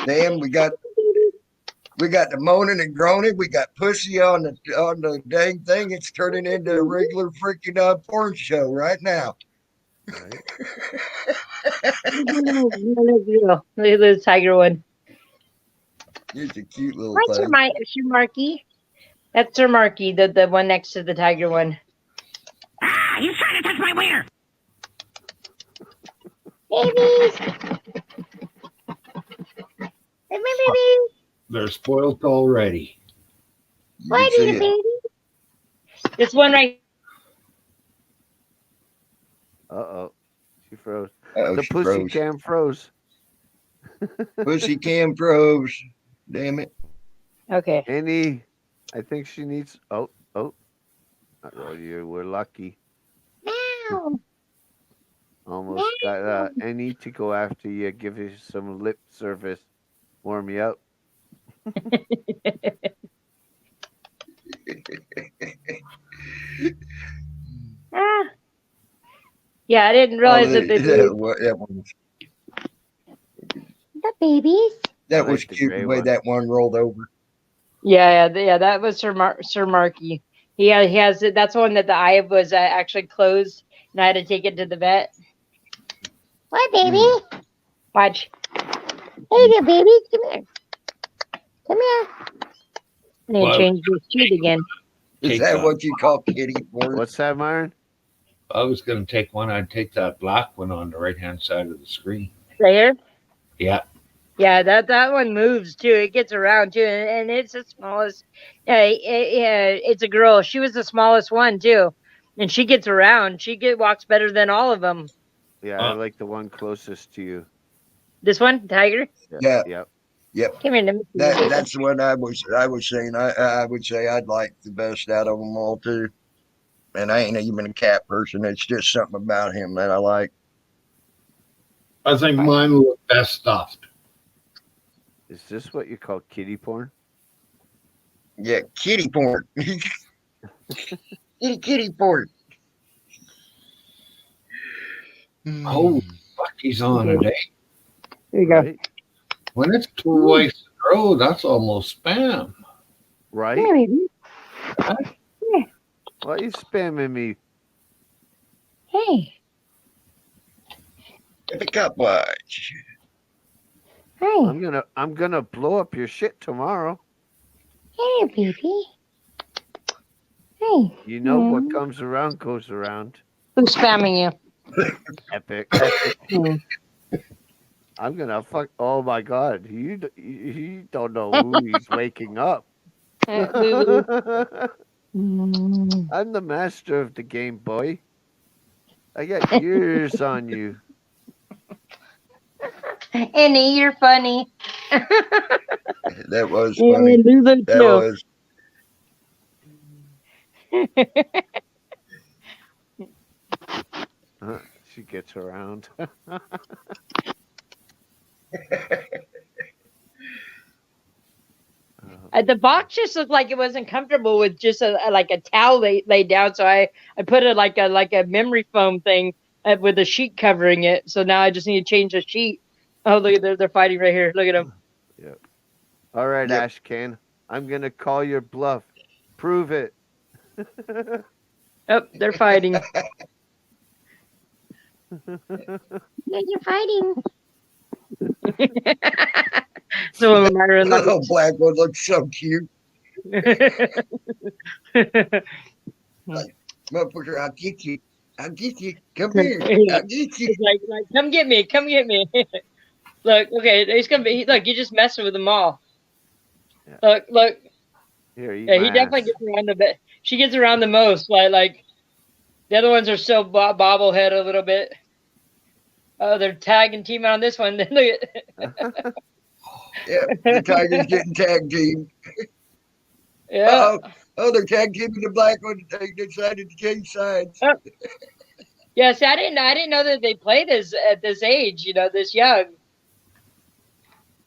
Damn, we got the moaning and groaning. We got pussy on the dang thing. It's turning into a regular freaking porn show right now. Right? Look at the tiger one. It's a cute little What's thing. Sir Marky? That's Sir Marky, the one next to the tiger one. Ah, he's trying to touch my wiener. Babies! Hey, baby! They're spoiled already. What, see little it. baby? This one right. Uh-oh. She froze. Uh-oh, The she pussy froze. cam froze. Pussy cam froze. Damn it. Okay. Annie, I think she needs... Oh. You were lucky. Meow. Almost got Annie to go after you, give you some lip service. Warm you up. Ah. Yeah, I didn't realize that they that was the babies. that I was like the cute gray the way one. that one rolled over. Yeah, that was Sir Marky. He has it. That's one that the eye was actually closed, and I had to take it to the vet. What, baby? Watch. Hey there, baby. Come here. Come here. And then Wow. change his teeth again. Is Take that that. what you call kitty porn? What's that, Myron? I was going to take one. I'd take that black one on the right-hand side of the screen. Right here. Yeah. Yeah, that one moves too. It gets around too, and it's the smallest. It's a girl. She was the smallest one too, and she gets around. She walks better than all of them. Yeah, I like the one closest to you. This one, Tiger. Yeah. Yep. Come here, let me see you. That's the one I was saying. I would say I'd like the best out of them all too. And I ain't even a cat person. It's just something about him that I like. I think mine will look best stuffed. Is this what you call kitty porn? Yeah, kitty porn. kitty porn. Holy fuck, he's on a day. There you go. Right? When it's twice in a row, that's almost spam. Right? Come here, baby. Huh? Come here. Why are you spamming me? Hey, Pick up watch. hey, I'm gonna blow up your shit tomorrow. hey, baby. Hey. You know what Hmm. comes around goes around. Who's spamming you? Epic. Hmm. I'm gonna fuck. Oh my god, you don't know who he's waking up. Lulu. Hmm. I'm the master of the Game Boy. I got years on you. Annie, you're funny. That was Yeah, funny. Lulu That too. was. She gets around. The box just looked like it wasn't comfortable with just like a towel laid down, so I put it like a memory foam thing with a sheet covering it. So now I just need to change the sheet. Oh, look at they're fighting right here. Look at them. Yeah. All right, Yep. Ashcan. I'm gonna call your bluff. Prove it. Oh, they're fighting. Yeah, you're fighting. Some of them are in like. Oh, Blackwood looks so cute. Motherfucker, I'll get you. I'll get you. Come here. Yeah. I'll get you. It's like, come get me, come get me. Look, okay, he's gonna be. Look, you just messing with them all. Yeah. Look. Here, eat Yeah, my he definitely ass. gets around the bit. She gets around the most. Like the other ones are still bobblehead a little bit. Oh, they're tagging team on this one. Look at. Yeah, the Tigers getting tag team. Yeah. Oh, they're tag teaming the Blackwood. They decided to change sides. Yeah. See, I didn't know that they play this at this age. You know, this young.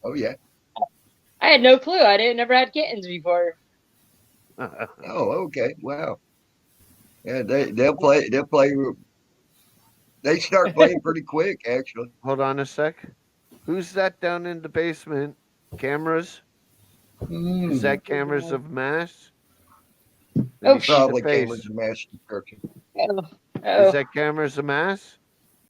Oh yeah. I had no clue. I never had kittens before. Oh, okay. Wow. Yeah, they'll play. They'll play. They start playing pretty quick, actually. Hold on a sec. Who's that down in the basement? Cameras? Is that cameras of mass? Let Oh, me see the Probably face. cameras of mass destruction. Oh. Is that cameras of mass?